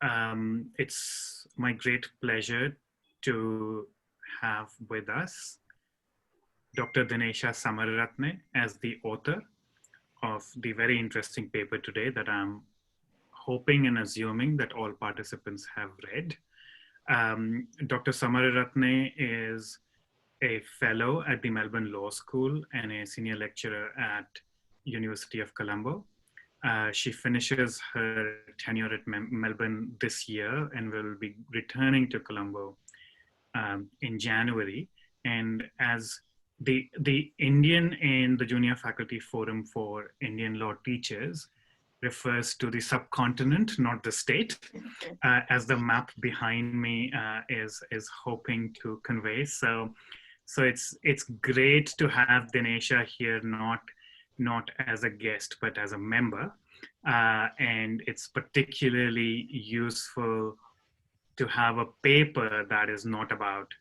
It's my great pleasure to have with us Dr. Dinesha Samararatne as the author of the very interesting paper today that I'm hoping and assuming that all participants have read. Dr. Samararatne is a fellow at the Melbourne Law School and a senior lecturer at University of Colombo. She finishes her tenure at Melbourne this year and will be returning to Colombo in January. And as the Indian in the Junior Faculty Forum for Indian Law Teachers refers to the subcontinent, not the state, as the map behind me is hoping to convey. So it's great to have Dinesha here, not as a guest, but as a member. And it's particularly useful to have a paper that is not about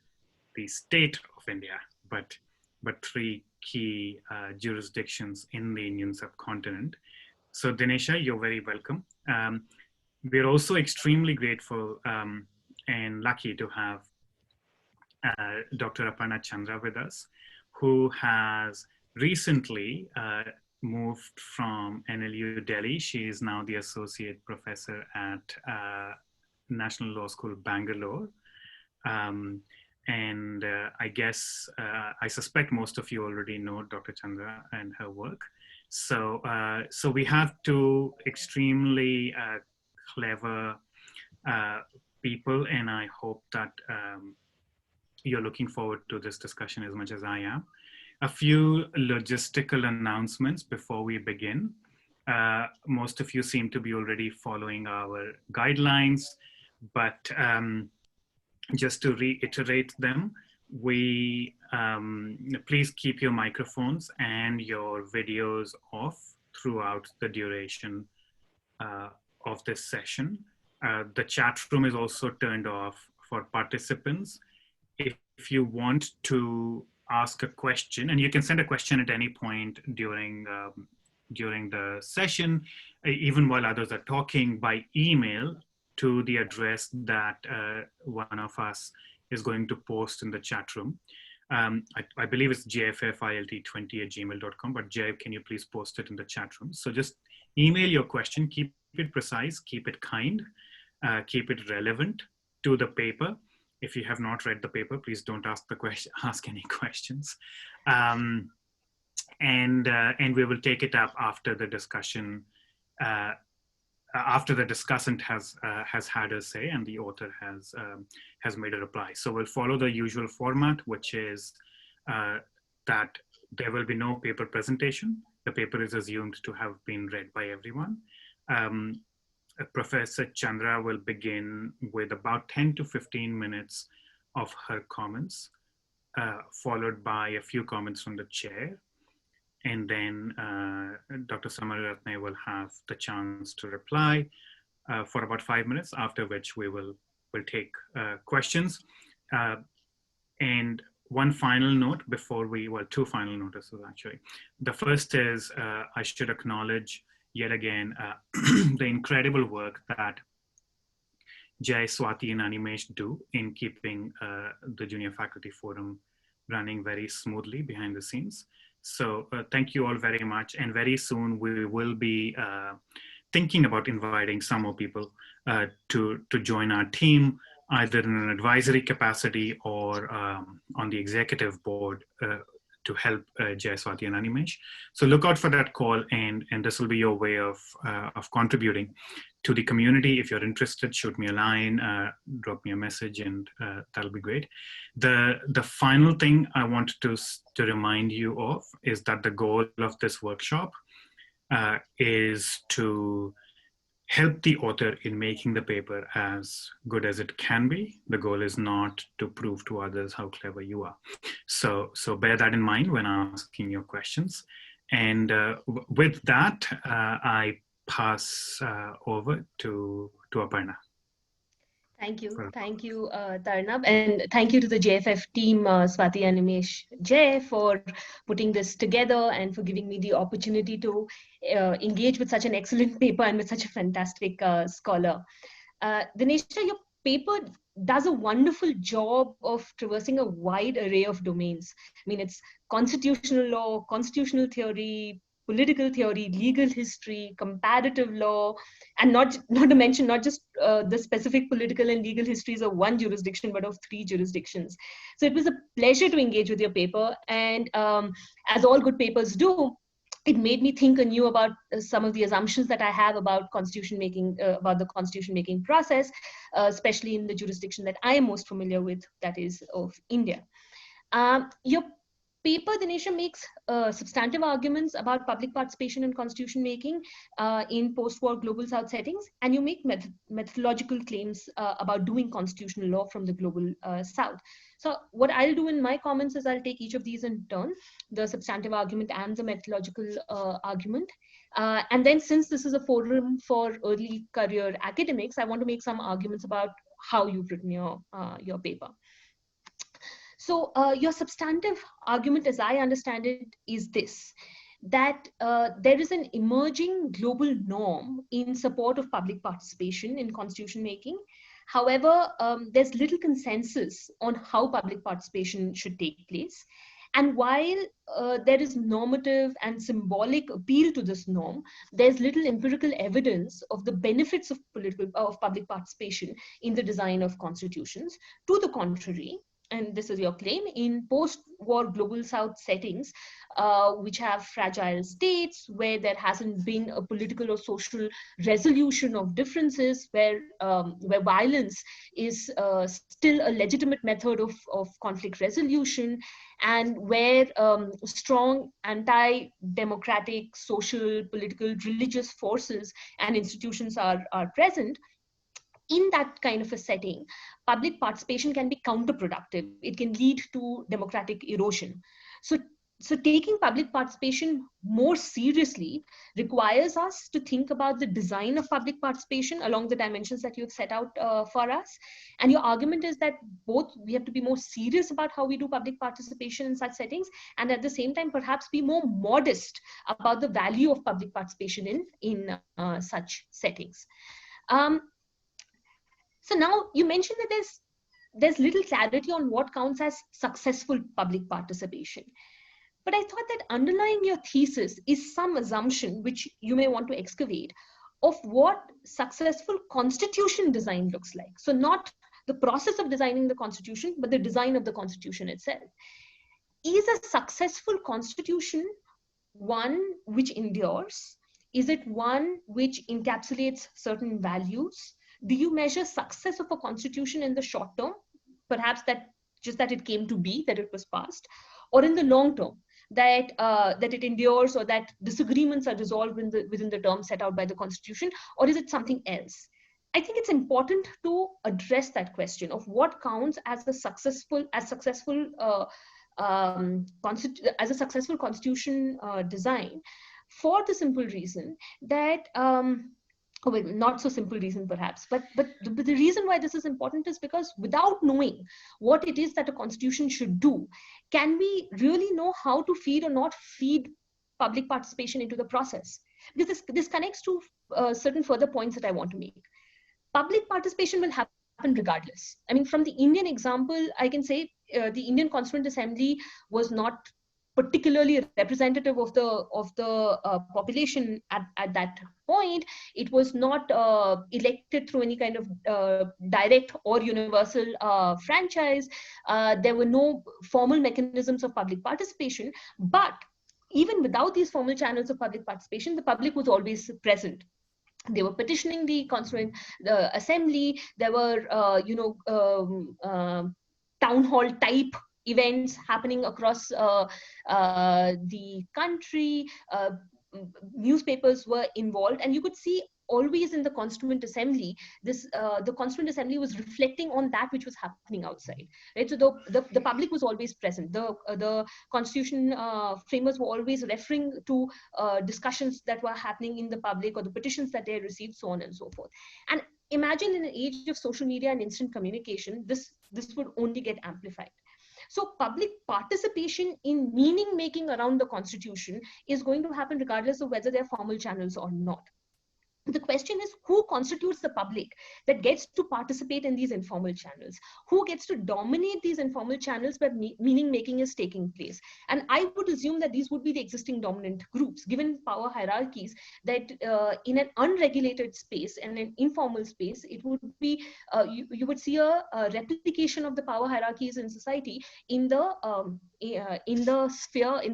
the state of India, but three key jurisdictions in the Indian subcontinent. So Dinesha, you're very welcome. We're also extremely grateful and lucky to have Dr. Aparna Chandra with us, who has recently moved from NLU Delhi. She is now the Associate Professor at National Law School, Bangalore. I guess, I suspect most of you already know Dr. Chandra and her work. So we have two extremely clever people, and I hope that you're looking forward to this discussion as much as I am. A few logistical announcements before we begin. Most of you seem to be already following our guidelines, but just to reiterate them, please keep your microphones and your videos off throughout the duration of this session. The chat room is also turned off for participants. If you want to ask a question, and you can send a question at any point during the session, even while others are talking, by email to the address that one of us is going to post in the chat room. I believe it's jffilt20@gmail.com, but Jay, can you please post it in the chat room? So just email your question, keep it precise, keep it kind, keep it relevant to the paper. If you have not read the paper, please don't ask any questions. And we will take it up after the discussion, after the discussant has had a say and the author has made a reply. So we'll follow the usual format, which is that there will be no paper presentation. The paper is assumed to have been read by everyone. Professor Chandra will begin with about 10 to 15 minutes of her comments, followed by a few comments from the chair. And then Dr. Samararatne will have the chance to reply for about 5 minutes, after which we will take questions. And one final note before two final notices actually. The first is I should acknowledge yet again the incredible work that Jai, Swati, and Animesh do in keeping the Junior Faculty Forum running very smoothly behind the scenes. So thank you all very much. And very soon we will be thinking about inviting some more people to join our team, either in an advisory capacity or on the executive board to help Jai, Swati, and Animesh. So look out for that call, and this will be your way of contributing to the community. If you're interested, shoot me a line, drop me a message, and that'll be great. The final thing I want to remind you of is that the goal of this workshop is to help the author in making the paper as good as it can be. The goal is not to prove to others how clever you are. So bear that in mind when asking your questions. And with that, I pass over to Aparna. Thank you, Tarunabh, and thank you to the JFF team, Swati, Animesh, Jay, for putting this together and for giving me the opportunity to engage with such an excellent paper and with such a fantastic scholar. Dinesha, your paper does a wonderful job of traversing a wide array of domains. I mean, it's constitutional law, constitutional theory, political theory, legal history, comparative law, and not to mention not just the specific political and legal histories of one jurisdiction, but of 3 jurisdictions. So it was a pleasure to engage with your paper, and as all good papers do, it made me think anew about some of the assumptions that I have about constitution making, about the constitution making process, especially in the jurisdiction that I am most familiar with, that is of India. Your paper, Dinesha, makes substantive arguments about public participation in constitution making in post-war global South settings, and you make methodological claims about doing constitutional law from the global South. So what I'll do in my comments is I'll take each of these in turn, the substantive argument and the methodological argument. And then, since this is a forum for early career academics, I want to make some arguments about how you've written your paper. So your substantive argument, as I understand it, is this, that there is an emerging global norm in support of public participation in constitution making. However, there's little consensus on how public participation should take place. And while there is normative and symbolic appeal to this norm, there's little empirical evidence of the benefits of public participation in the design of constitutions. To the contrary, and this is your claim, in post-war global South settings, which have fragile states, where there hasn't been a political or social resolution of differences, where violence is still a legitimate method of conflict resolution, and where strong anti-democratic, social, political, religious forces and institutions are present, in that kind of a setting, public participation can be counterproductive. It can lead to democratic erosion. So taking public participation more seriously requires us to think about the design of public participation along the dimensions that you've set out for us. And your argument is that both we have to be more serious about how we do public participation in such settings, and at the same time perhaps be more modest about the value of public participation in such settings. So now you mentioned that there's little clarity on what counts as successful public participation. But I thought that underlying your thesis is some assumption, which you may want to excavate, of what successful constitution design looks like. So not the process of designing the constitution, but the design of the constitution itself. Is a successful constitution one which endures? Is it one which encapsulates certain values? Do you measure success of a constitution in the short term, perhaps that it came to be, that it was passed, or in the long term, that it endures, or that disagreements are resolved within the term set out by the constitution, or is it something else? I think it's important to address that question of what counts as a successful constitution design, for the simple reason that well, not so simple reason perhaps, but the reason why this is important is because without knowing what it is that a constitution should do, can we really know how to feed or not feed public participation into the process? Because this connects to certain further points that I want to make. Public participation will happen regardless. I mean, from the Indian example, I can say the Indian Constituent Assembly was not particularly representative of the population at that point. It was not elected through any kind of direct or universal franchise. There were no formal mechanisms of public participation, but even without these formal channels of public participation, the public was always present. They were petitioning the Constituent Assembly. There were town hall type events happening across the country. Newspapers were involved, and you could see always in the Constituent Assembly, the Constituent Assembly was reflecting on that which was happening outside. Right? So the public was always present. The Constitution framers were always referring to discussions that were happening in the public, or the petitions that they received, so on and so forth. And imagine in an age of social media and instant communication, this would only get amplified. So public participation in meaning making around the constitution is going to happen regardless of whether there are formal channels or not. The question is, who constitutes the public that gets to participate in these informal channels? Who gets to dominate these informal channels where meaning making is taking place? And I would assume that these would be the existing dominant groups, given power hierarchies, that in an unregulated space and an informal space, it would be, you would see a replication of the power hierarchies in society in the sphere, in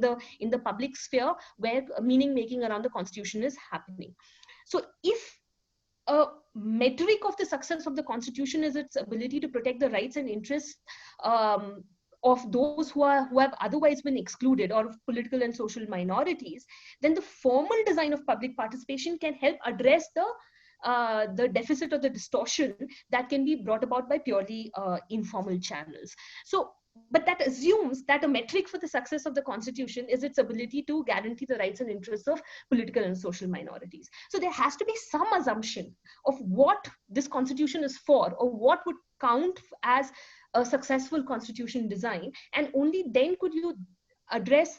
the public sphere, where meaning making around the constitution is happening. So if a metric of the success of the constitution is its ability to protect the rights and interests of those who have otherwise been excluded, or of political and social minorities, then the formal design of public participation can help address the deficit or the distortion that can be brought about by purely informal channels. So, but that assumes that a metric for the success of the constitution is its ability to guarantee the rights and interests of political and social minorities. So there has to be some assumption of what this constitution is for, or what would count as a successful constitution design, and only then could you address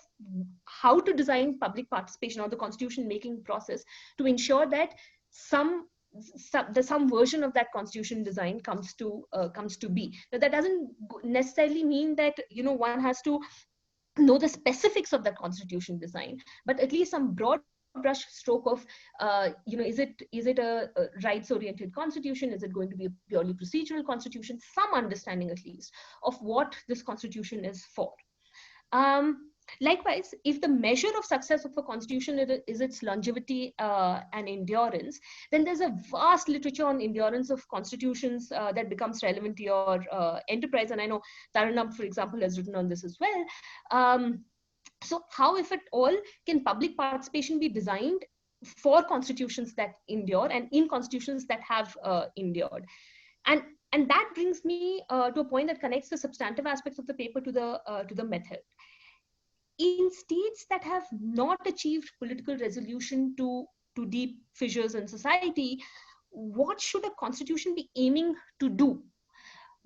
how to design public participation or the constitution making process to ensure that some version of that constitution design comes to be. Now, that doesn't necessarily mean that one has to know the specifics of that constitution design, but at least some broad brush stroke of is it a rights oriented constitution, is it going to be a purely procedural constitution, some understanding at least of what this constitution is for. Likewise, if the measure of success of a constitution is its longevity and endurance, then there's a vast literature on endurance of constitutions that becomes relevant to your enterprise. And I know Tarunabh, for example, has written on this as well. So how, if at all, can public participation be designed for constitutions that endure and in constitutions that have endured? And that brings me to a point that connects the substantive aspects of the paper to the method. In states that have not achieved political resolution to deep fissures in society, what should a constitution be aiming to do?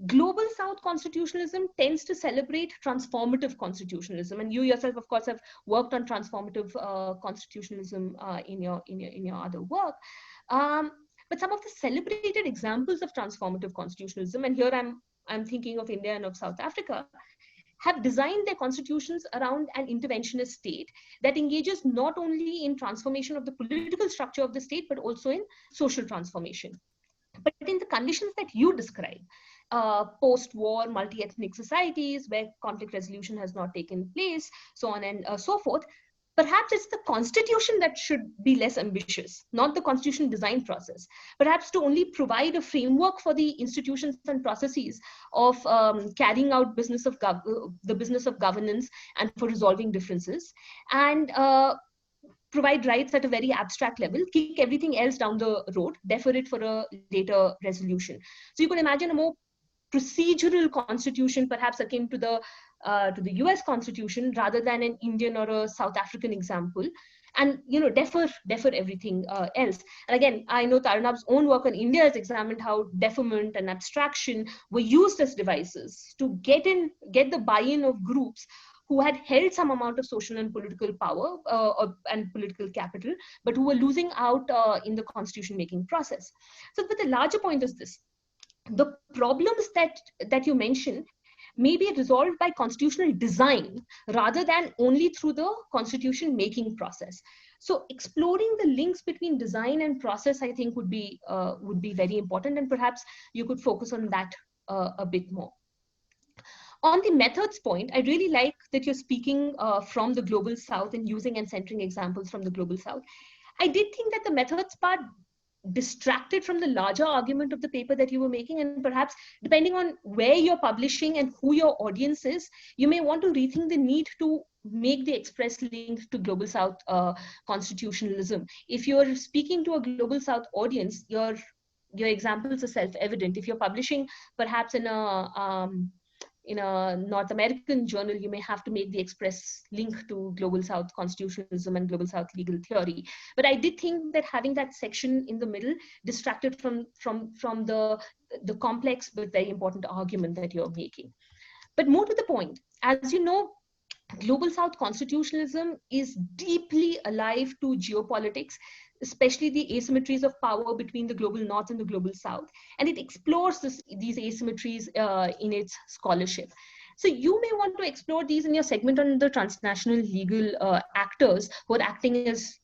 Global South constitutionalism tends to celebrate transformative constitutionalism, and you yourself, of course, have worked on transformative constitutionalism in your other work. But some of the celebrated examples of transformative constitutionalism, and here I'm thinking of India and of South Africa, have designed their constitutions around an interventionist state that engages not only in transformation of the political structure of the state, but also in social transformation. But in the conditions that you describe, post-war multi-ethnic societies where conflict resolution has not taken place, so on and so forth, perhaps it's the constitution that should be less ambitious, not the constitution design process. Perhaps to only provide a framework for the institutions and processes of carrying out the business of governance and for resolving differences, and provide rights at a very abstract level, kick everything else down the road, defer it for a later resolution. So you could imagine a more procedural constitution, perhaps akin to the US Constitution, rather than an Indian or a South African example, and defer everything else. And again, I know Tarunabh's own work on India has examined how deferment and abstraction were used as devices to get the buy-in of groups who had held some amount of social and political power and political capital, but who were losing out in the constitution making process. So, but the larger point is this: the problems that you mention may be resolved by constitutional design rather than only through the constitution making process. So exploring the links between design and process, I think, would be very important, and perhaps you could focus on that a bit more. On the methods point, I really like that you're speaking from the Global South and using and centering examples from the Global South. I did think that the methods part distracted from the larger argument of the paper that you were making, and perhaps depending on where you're publishing and who your audience is, you may want to rethink the need to make the express link to Global South constitutionalism. If you're speaking to a Global South audience, your examples are self-evident. If you're publishing perhaps in a North American journal, you may have to make the express link to Global South constitutionalism and Global South legal theory. But I did think that having that section in the middle distracted from the complex but very important argument that you're making. But more to the point, as you know, Global South constitutionalism is deeply alive to geopolitics. especially the asymmetries of power between the global north and the global south. And it explores these asymmetries in its scholarship. So you may want to explore these in your segment on the transnational legal actors who are acting as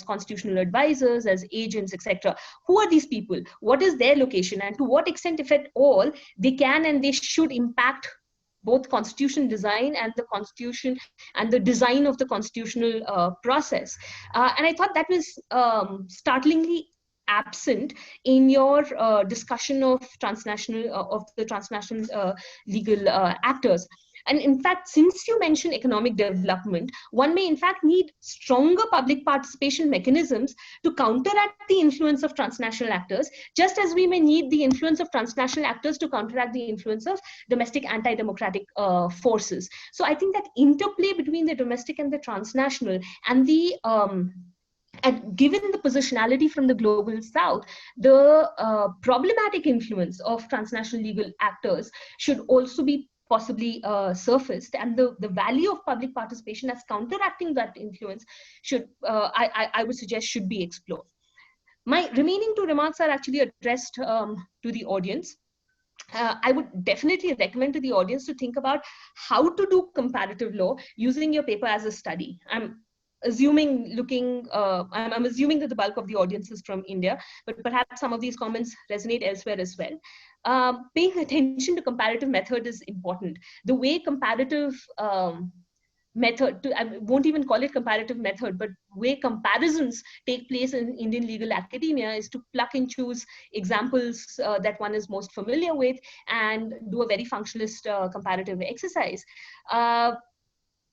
constitutional advisors, as agents, etc. Who are these people? What is their location? And to what extent, if at all, they can and they should impact both constitution design and the constitution and the design of the constitutional process. And I thought that was startlingly absent in your discussion of the transnational legal actors. And in fact, since you mentioned economic development, one may in fact need stronger public participation mechanisms to counteract the influence of transnational actors, just as we may need the influence of transnational actors to counteract the influence of domestic anti-democratic forces. So I think that interplay between the domestic and the transnational, and the and given the positionality from the global south, the problematic influence of transnational legal actors should also be possibly surfaced, and the value of public participation as counteracting that influence should, I would suggest, should be explored. My remaining two remarks are actually addressed to the audience. I would definitely recommend to the audience to think about how to do comparative law using your paper as a study. I'm assuming that the bulk of the audience is from India, but perhaps some of these comments resonate elsewhere as well. Paying attention to comparative method is important. The way comparative method, I won't even call it comparative method, but way comparisons take place in Indian legal academia is to pluck and choose examples that one is most familiar with and do a very functionalist comparative exercise.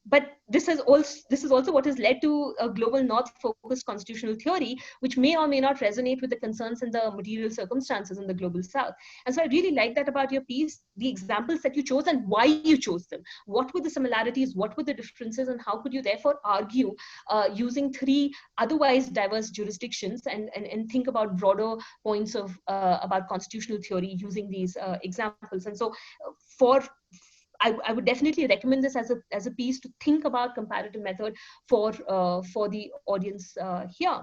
But this is also what has led to a global north focused constitutional theory, which may or may not resonate with the concerns and the material circumstances in the global south. And so I really like that about your piece, the examples that you chose and why you chose them. What were the similarities, what were the differences, and how could you therefore argue using three otherwise diverse jurisdictions and think about broader points of about constitutional theory using these examples. And so I would definitely recommend this as a piece to think about comparative method for the audience here.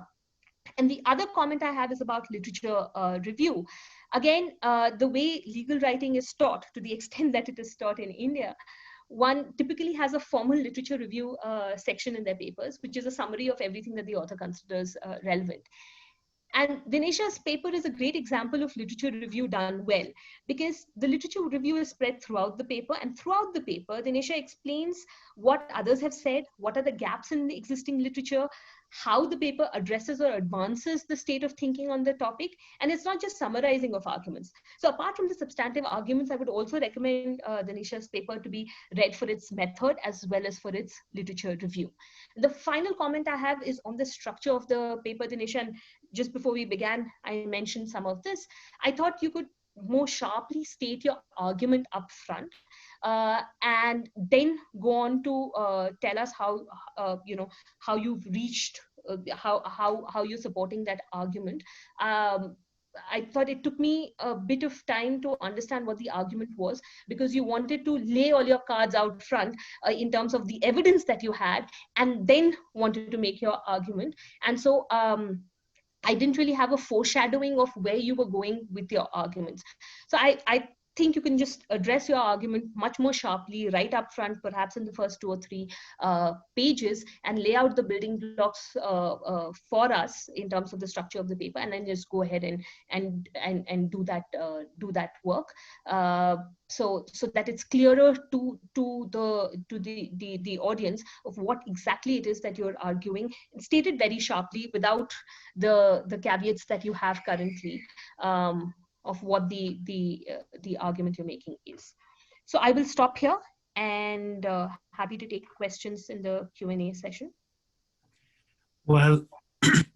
And the other comment I have is about literature review. Again, the way legal writing is taught, to the extent that it is taught in India, one typically has a formal literature review section in their papers, which is a summary of everything that the author considers relevant. And Dinesha's paper is a great example of literature review done well, because the literature review is spread throughout the paper, and throughout the paper, Dinesha explains what others have said, what are the gaps in the existing literature, how the paper addresses or advances the state of thinking on the topic, and it's not just summarizing of arguments. So apart from the substantive arguments, I would also recommend Dinesha's paper to be read for its method as well as for its literature review. The final comment I have is on the structure of the paper, Dinesha, and just before we began, I mentioned some of this. I thought you could more sharply state your argument up front and then go on to tell us how how you've reached how you're supporting that argument. I thought it took me a bit of time to understand what the argument was, because you wanted to lay all your cards out front in terms of the evidence that you had, and then wanted to make your argument. And so I didn't really have a foreshadowing of where you were going with your arguments. So I think you can just address your argument much more sharply right up front, perhaps in the first 2 or 3 pages, and lay out the building blocks for us in terms of the structure of the paper, and then just go ahead and do that work. So that it's clearer to the audience of what exactly it is that you're arguing, stated very sharply without the caveats that you have currently of what the argument you're making is. So I will stop here, and happy to take questions in the Q&A session. Well,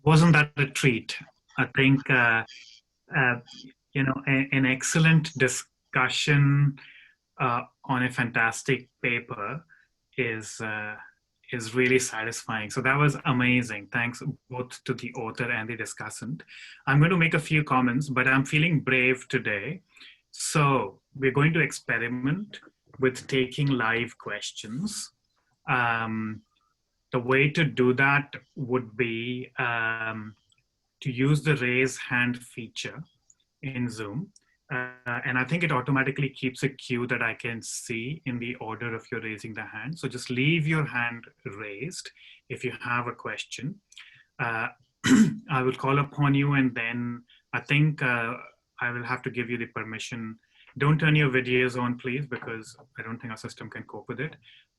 wasn't that a treat? I think an excellent discussion on a fantastic paper is really satisfying. So that was amazing. Thanks both to the author and the discussant. I'm going to make a few comments, but I'm feeling brave today. So we're going to experiment with taking live questions. The way to do that would be to use the raise hand feature in Zoom. And I think it automatically keeps a cue that I can see in the order of your raising the hand. So just leave your hand raised if you have a question. I will call upon you, and then I think I will have to give you the permission. Don't turn your videos on, please, because I don't think our system can cope with it.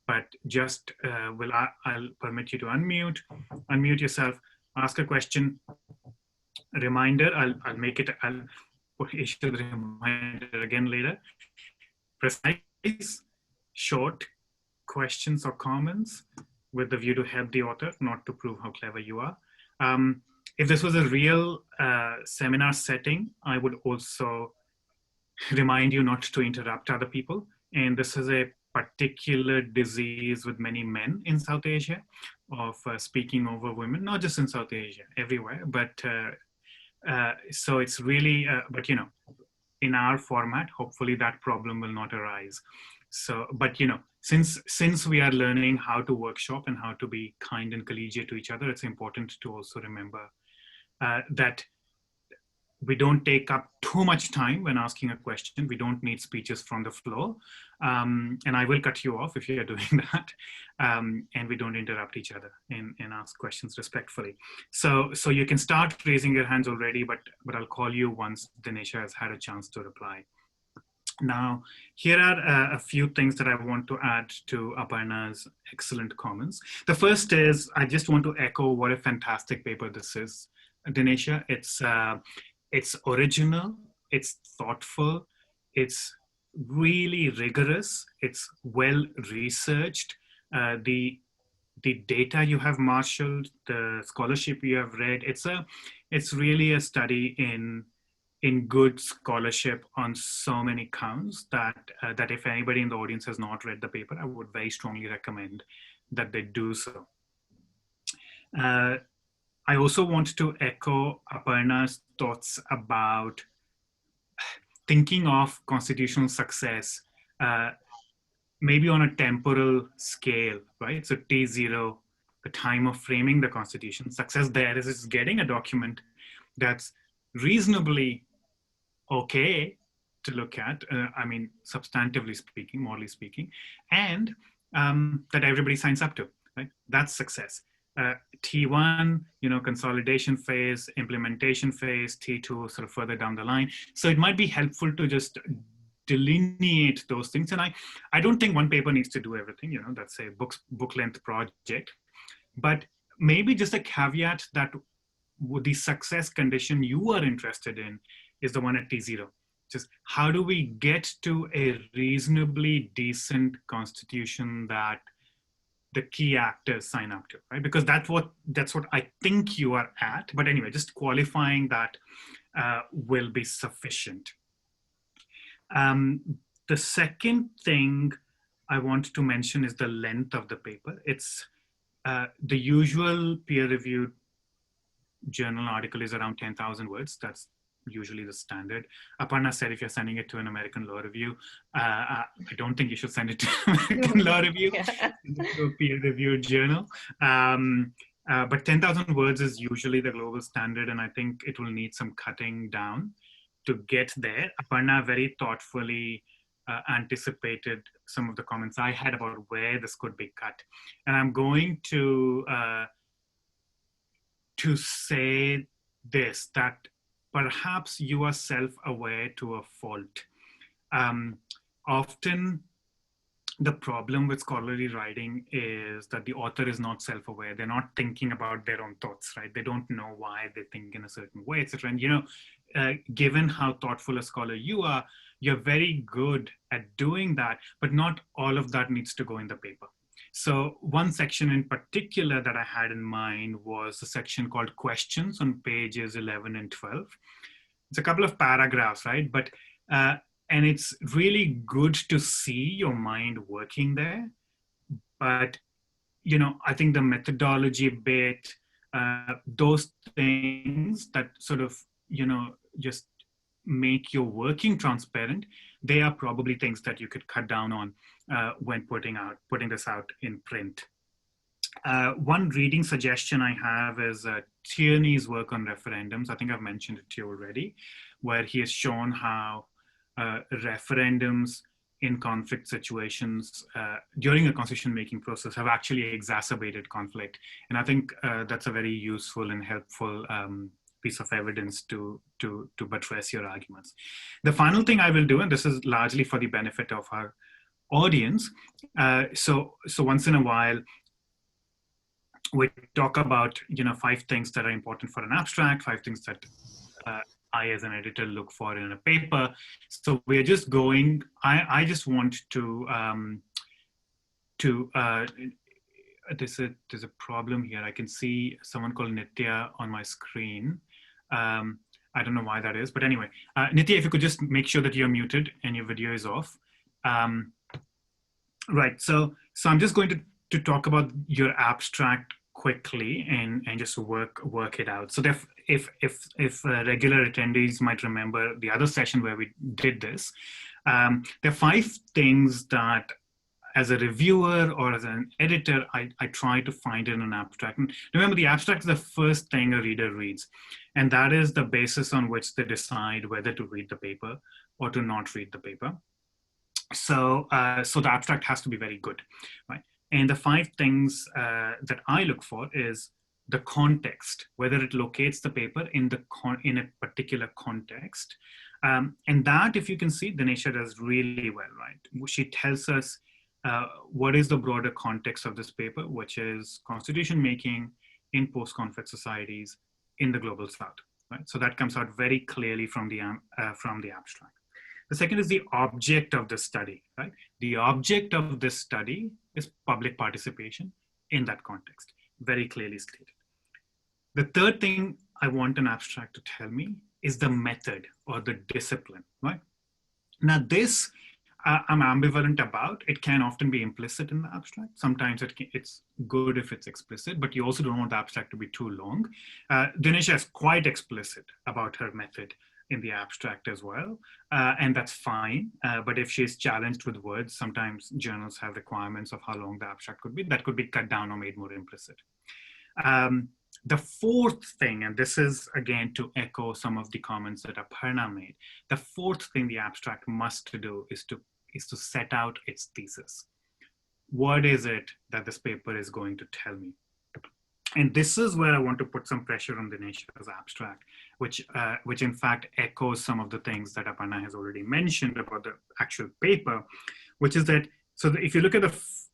But just I'll permit you to unmute yourself, ask a question. Reminder, I'll make it, I'll issue the reminder again later. Precise, short questions or comments with the view to help the author, not to prove how clever you are. If this was a real seminar setting, I would also remind you not to interrupt other people. And this is a particular disease with many men in South Asia of speaking over women, not just in South Asia, everywhere. But so it's really, but you know, in our format, hopefully that problem will not arise. So, but you know, since we are learning how to workshop and how to be kind and collegiate to each other, it's important to also remember that we don't take up too much time when asking a question. We don't need speeches from the floor. And I will cut you off if you're doing that. And we don't interrupt each other and ask questions respectfully. So you can start raising your hands already, but I'll call you once Dinesha has had a chance to reply. Now, here are a few things that I want to add to Aparna's excellent comments. The first is, I just want to echo what a fantastic paper this is, Dinesha. It's original, it's thoughtful, it's really rigorous, it's well researched. The data you have marshaled, the scholarship you have read, it's really a study in good scholarship on so many counts that if anybody in the audience has not read the paper, I would very strongly recommend that they do so. I also want to echo Aparna's thoughts about thinking of constitutional success, maybe on a temporal scale, right? So T0, the time of framing the constitution. Success there is getting a document that's reasonably okay to look at, I mean, substantively speaking, morally speaking, and that everybody signs up to, right? That's success. T1, you know, consolidation phase, implementation phase, T2 sort of further down the line. So it might be helpful to just delineate those things. And I don't think one paper needs to do everything, you know, that's a book length project, but maybe just a caveat that the success condition you are interested in is the one at T0. Just how do we get to a reasonably decent constitution that the key actors sign up to, right? Because that's what I think you are at. But anyway, just qualifying that will be sufficient. The second thing I want to mention is the length of the paper. It's the usual peer-reviewed journal article is around 10,000 words. That's usually the standard. Aparna said if you're sending it to an American Law Review, I don't think you should send it to American Law Review, to a peer-reviewed journal. But 10,000 words is usually the global standard, and I think it will need some cutting down to get there. Aparna very thoughtfully anticipated some of the comments I had about where this could be cut. And I'm going to say this, that perhaps you are self-aware to a fault. Often the problem with scholarly writing is that the author is not self-aware. They're not thinking about their own thoughts, right? They don't know why they think in a certain way, etc. And you know, given how thoughtful a scholar you are, you're very good at doing that, but not all of that needs to go in the paper. So one section in particular that I had in mind was a section called Questions on pages 11 and 12. It's a couple of paragraphs, right? But, and it's really good to see your mind working there. But, you know, I think the methodology bit, those things that sort of, you know, just make your working transparent, they are probably things that you could cut down on when putting this out in print. One reading suggestion I have is Tierney's work on referendums. I think I've mentioned it to you already, where he has shown how referendums in conflict situations during a constitution making process have actually exacerbated conflict. And I think that's a very useful and helpful piece of evidence to buttress your arguments. The final thing I will do, and this is largely for the benefit of our audience, so once in a while, we talk about 5 things that are important for an abstract, 5 things that I as an editor look for in a paper. So we're just going, I just want to there's a problem here. I can see someone called Nitya on my screen. I don't know why that is, but anyway, Nitya, if you could just make sure that you're muted and your video is off. Right, so I'm just going to talk about your abstract quickly and just work it out. So if regular attendees might remember the other session where we did this, there are 5 things that as a reviewer or as an editor, I try to find in an abstract. And remember, the abstract is the first thing a reader reads. And that is the basis on which they decide whether to read the paper or to not read the paper. So the abstract has to be very good, right? And the 5 things that I look for is the context, whether it locates the paper in a particular context. And that, if you can see, Dinesha does really well, right? She tells us what is the broader context of this paper, which is constitution making in post-conflict societies in the global South, right? So that comes out very clearly from the abstract. The second is the object of the study, right? The object of this study is public participation in that context, very clearly stated. The third thing I want an abstract to tell me is the method or the discipline, right? Now this, I'm ambivalent about. It can often be implicit in the abstract. Sometimes it's good if it's explicit, but you also don't want the abstract to be too long. Dinesha is quite explicit about her method in the abstract as well, and that's fine. But if she's challenged with words, sometimes journals have requirements of how long the abstract could be. That could be cut down or made more implicit. The fourth thing, and this is again to echo some of the comments that Aparna made, the fourth thing the abstract must do is to set out its thesis. What is it that this paper is going to tell me? And this is where I want to put some pressure on Dinesha's abstract, which in fact echoes some of the things that Aparna has already mentioned about the actual paper, which is that, if you look at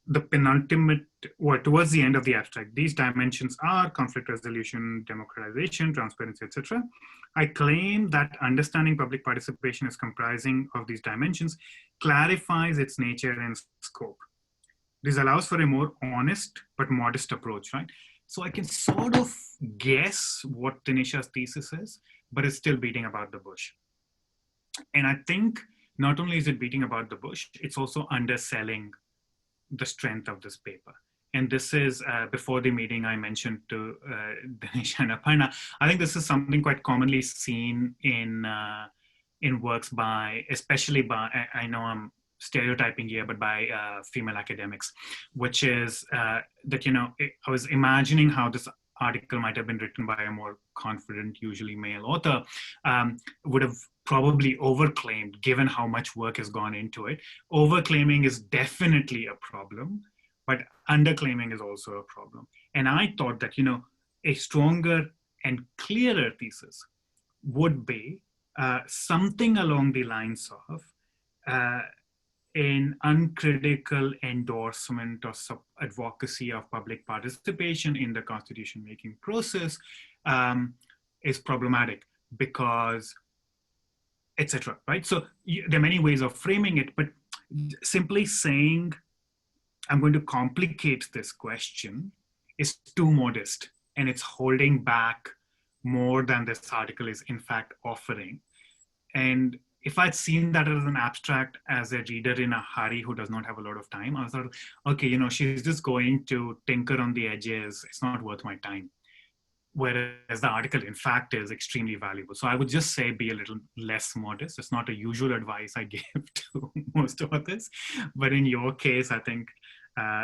the penultimate, or towards the end of the abstract, these dimensions are conflict resolution, democratization, transparency, etc. I claim that understanding public participation as comprising of these dimensions clarifies its nature and scope. This allows for a more honest but modest approach, right? So I can sort of guess what Dinesha's thesis is, but it's still beating about the bush. And I think not only is it beating about the bush, it's also underselling the strength of this paper. And this is, before the meeting I mentioned to Dinesha and Aparna, I think this is something quite commonly seen in works by, especially by, I know I'm stereotyping here, but by female academics, which is that, I was imagining how this article might have been written by a more confident, usually male author, would have probably overclaimed, given how much work has gone into it. Overclaiming is definitely a problem, but underclaiming is also a problem. And I thought that, a stronger and clearer thesis would be something along the lines of an uncritical endorsement or advocacy of public participation in the constitution making process is problematic because, etc. Right? So there are many ways of framing it, but simply saying I'm going to complicate this question is too modest, and it's holding back more than this article is in fact offering. And if I'd seen that as an abstract as a reader in a hurry who does not have a lot of time, I was like, okay, she's just going to tinker on the edges. It's not worth my time. Whereas the article, in fact, is extremely valuable. So I would just say be a little less modest. It's not a usual advice I give to most authors. But in your case, I think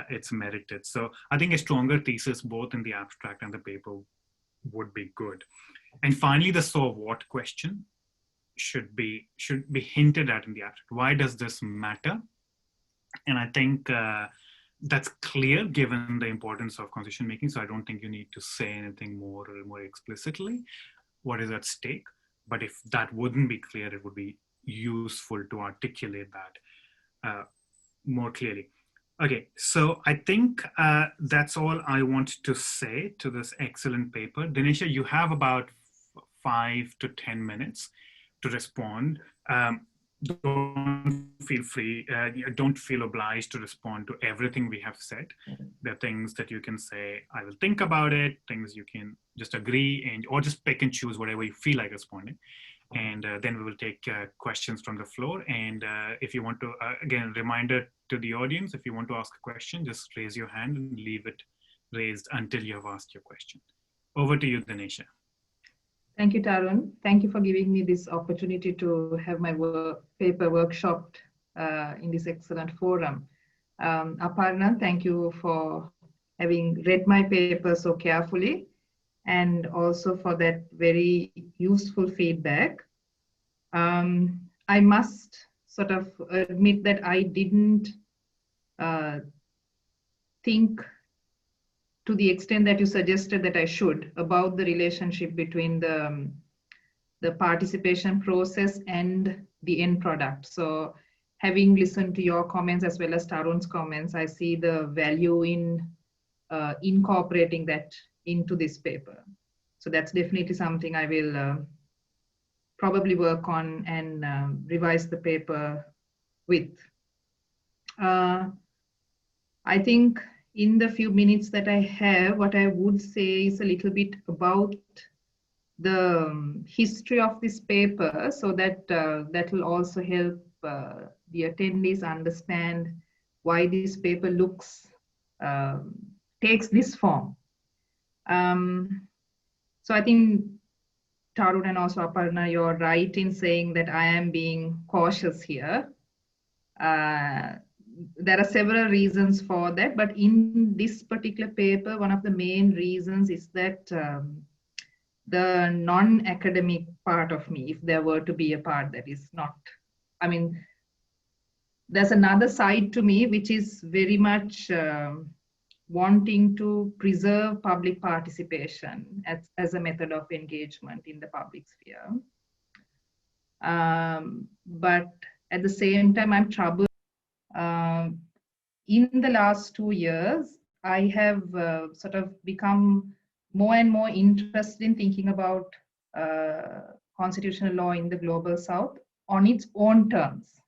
it's merited. So I think a stronger thesis, both in the abstract and the paper, would be good. And finally, the so what question should be hinted at in the abstract. Why does this matter? And I think that's clear given the importance of constitution making. So I don't think you need to say anything more explicitly what is at stake. But if that wouldn't be clear, it would be useful to articulate that more clearly. Okay, so I think that's all I want to say to this excellent paper. Dinesha, you have about 5 to 10 minutes to respond. Don't feel free, don't feel obliged to respond to everything we have said. There are things that you can say, I will think about it, things you can just agree and or just pick and choose whatever you feel like responding. And then we will take questions from the floor. And if you want to, again, reminder to the audience, if you want to ask a question, just raise your hand and leave it raised until you have asked your question. Over to you, Dinesha. Thank you, Tarun. Thank you for giving me this opportunity to have my paper workshopped in this excellent forum. Aparna, thank you for having read my paper so carefully and also for that very useful feedback. I must sort of admit that I didn't think to the extent that you suggested that I should about the relationship between the participation process and the end product. So having listened to your comments as well as Tarun's comments, I see the value in incorporating that into this paper. So that's definitely something I will probably work on and revise the paper with. I think in the few minutes that I have, what I would say is a little bit about the history of this paper, so that that will also help the attendees understand why this paper takes this form. So I think Tarun and also Aparna, you're right in saying that I am being cautious here. There are several reasons for that, but in this particular paper, one of the main reasons is that the non-academic part of me, if there were to be a part that is not, I mean, there's another side to me which is very much wanting to preserve public participation as a method of engagement in the public sphere. But at the same time, I'm troubled. In the last 2 years, I have sort of become more and more interested in thinking about constitutional law in the Global South on its own terms,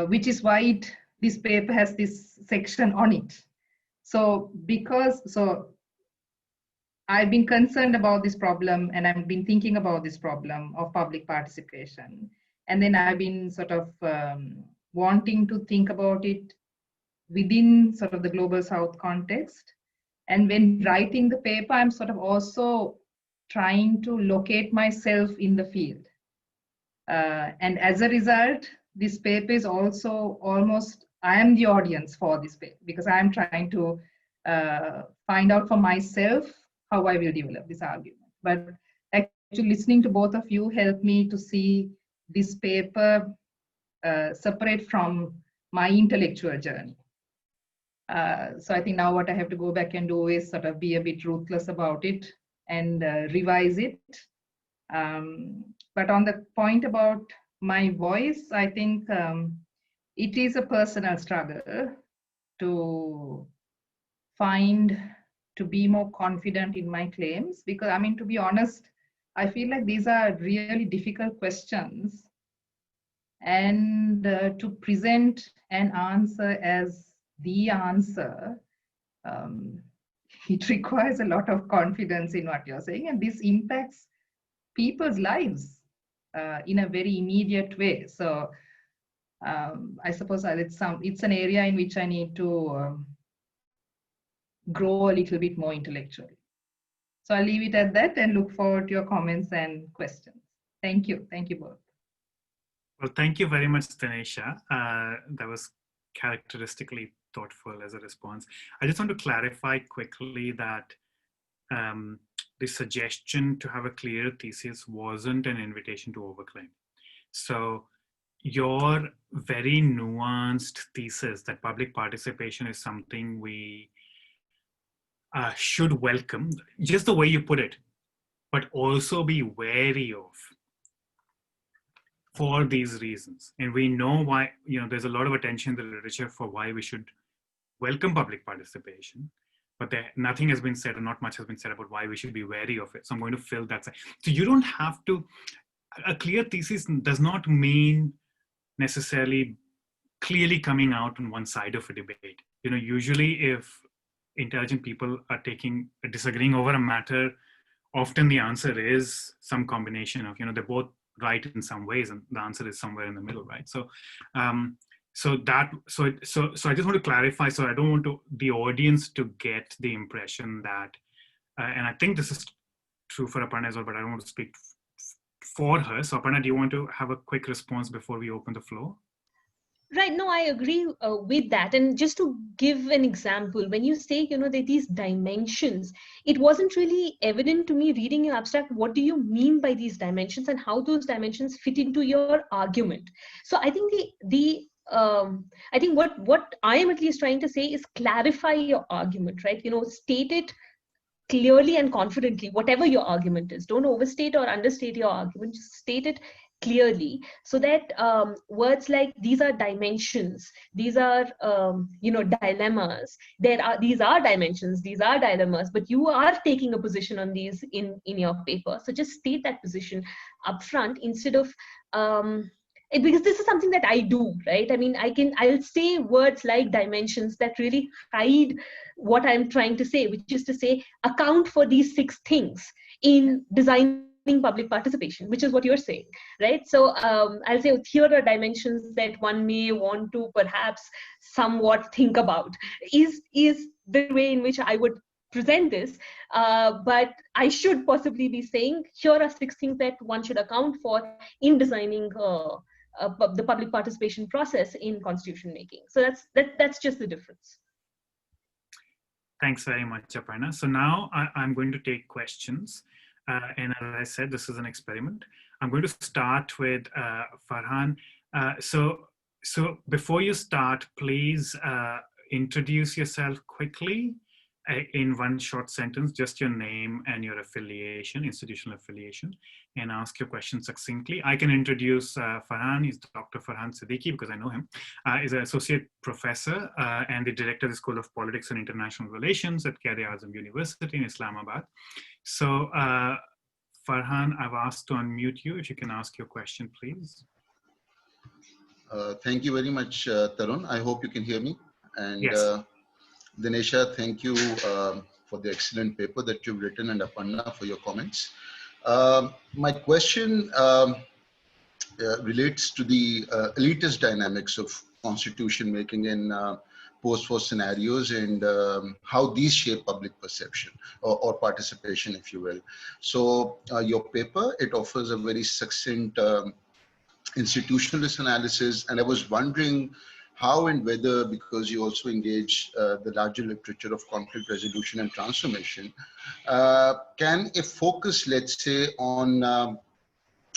which is why this paper has this section on it. So I've been concerned about this problem and I've been thinking about this problem of public participation. And then I've been sort of wanting to think about it within sort of the Global South context. And when writing the paper, I'm sort of also trying to locate myself in the field. And as a result, this paper is also almost, I am the audience for this paper because I'm trying to find out for myself how I will develop this argument. But actually listening to both of you helped me to see this paper separate from my intellectual journey. So I think now what I have to go back and do is sort of be a bit ruthless about it and revise it. But on the point about my voice, I think it is a personal struggle to be more confident in my claims, because I mean, to be honest, I feel like these are really difficult questions, and to present an answer as the answer, it requires a lot of confidence in what you're saying, and this impacts people's lives in a very immediate way. So I suppose it's an area in which I need to grow a little bit more intellectually. So I'll leave it at that and look forward to your comments and questions. Thank you. Thank you both. Well, thank you very much, Dinesha. That was characteristically thoughtful as a response. I just want to clarify quickly that the suggestion to have a clear thesis wasn't an invitation to overclaim. So your very nuanced thesis that public participation is something we should welcome, just the way you put it, but also be wary of for these reasons. And we know why, there's a lot of attention in the literature for why we should welcome public participation, but nothing has been said, or not much has been said about why we should be wary of it. So I'm going to fill that side. So you don't have to, a clear thesis does not mean necessarily clearly coming out on one side of a debate. Usually if intelligent people are disagreeing over a matter, often the answer is some combination of, they're both right in some ways, and the answer is somewhere in the middle, right? So I just want to clarify, so I don't want the audience to get the impression that, and I think this is true for Aparna as well, but I don't want to speak for her. So Aparna, do you want to have a quick response before we open the floor? Right. No, I agree with that. And just to give an example, when you say, that these dimensions, it wasn't really evident to me reading your abstract. What do you mean by these dimensions and how those dimensions fit into your argument? So I think I think what I am at least trying to say is clarify your argument, right? State it clearly and confidently, whatever your argument is. Don't overstate or understate your argument. Just state it clearly, so that words like these are dimensions, these are dilemmas, these are dimensions, these are dilemmas, but you are taking a position on these in your paper. So just state that position upfront instead of because this is something that I do, right? I mean, I'll say words like dimensions that really hide what I'm trying to say, which is to say, account for these 6 things in designing public participation, which is what you're saying, right? So I'll say here are dimensions that one may want to perhaps somewhat think about. Is the way in which I would present this, but I should possibly be saying here are 6 things that one should account for in designing the public participation process in constitution making. So that's just the difference. Thanks very much, Aparna. So now I'm going to take questions. And as I said, this is an experiment. I'm going to start with Farhan. So before you start, please introduce yourself quickly in one short sentence, just your name and your affiliation, institutional affiliation, and ask your question succinctly. I can introduce Farhan. He's Dr. Farhan Siddiqui because I know him. He's an associate professor and the director of the School of Politics and International Relations at Quaid-e-Azam University in Islamabad. So Farhan, I've asked to unmute you. If you can ask your question, please. Thank you very much, Tarun. I hope you can hear me. And yes. Dinesha, thank you for the excellent paper that you've written, and Aparna for your comments. My question relates to the elitist dynamics of constitution making in post-war scenarios, and how these shape public perception or participation, if you will. So your paper, it offers a very succinct institutionalist analysis, and I was wondering how and whether, because you also engage the larger literature of conflict resolution and transformation, can a focus, let's say, on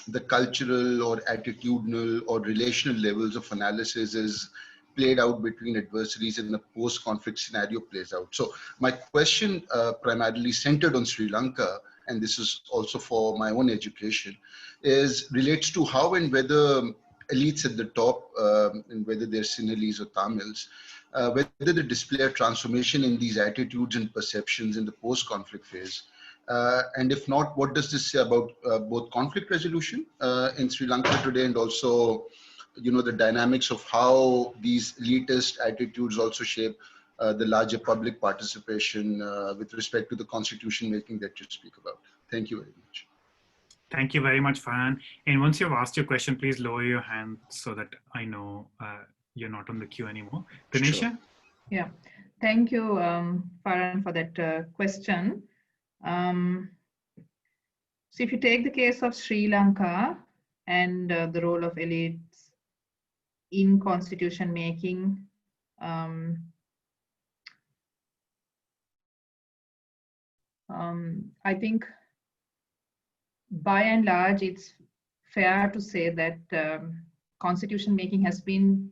the cultural or attitudinal or relational levels of analysis is played out between adversaries in the post-conflict scenario plays out. So my question primarily centered on Sri Lanka, and this is also for my own education, relates to how and whether elites at the top, and whether they're Sinhalese or Tamils, whether they display a transformation in these attitudes and perceptions in the post-conflict phase. And if not, what does this say about both conflict resolution in Sri Lanka today, and also, the dynamics of how these elitist attitudes also shape the larger public participation with respect to the constitution making that you speak about? Thank you very much. Thank you very much, Farhan. And once you've asked your question, please lower your hand so that I know you're not on the queue anymore. Dinesha? Sure. Yeah, thank you, Farhan, for that question. So if you take the case of Sri Lanka and the role of elites in constitution making, I think by and large, it's fair to say that constitution making has been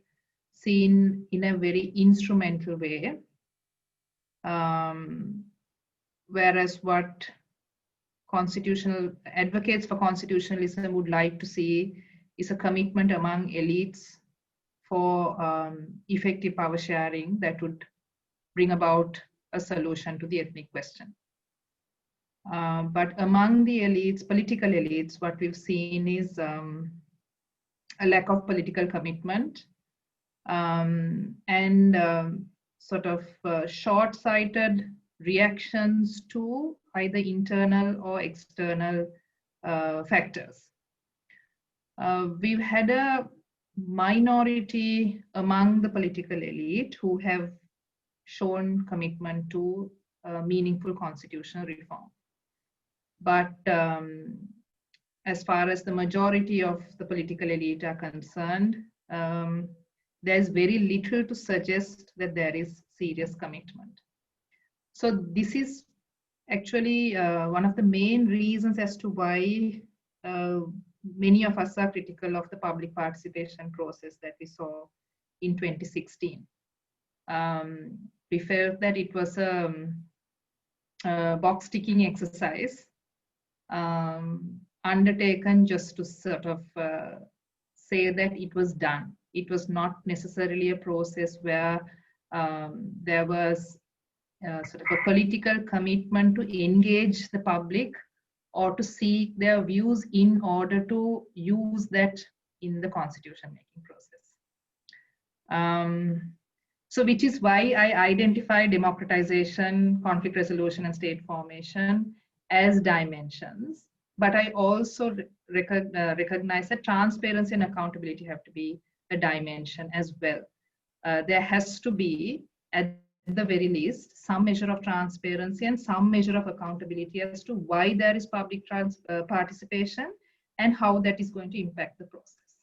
seen in a very instrumental way, whereas what constitutional advocates for constitutionalism would like to see is a commitment among elites for effective power sharing that would bring about a solution to the ethnic question. But among the elites, political elites, what we've seen is a lack of political commitment and sort of short-sighted reactions to either internal or external factors. We've had a minority among the political elite who have shown commitment to meaningful constitutional reform. But as far as the majority of the political elite are concerned, there's very little to suggest that there is serious commitment. So this is actually one of the main reasons as to why many of us are critical of the public participation process that we saw in 2016. We felt that it was a box ticking exercise undertaken just to sort of say that it was done. It was not necessarily a process where there was sort of a political commitment to engage the public or to seek their views in order to use that in the constitution making process. So which is why I identify democratization, conflict resolution, and state formation as dimensions. But I also recognize that transparency and accountability have to be a dimension as well. There has to be, at the very least, some measure of transparency and some measure of accountability as to why there is public participation and how that is going to impact the process.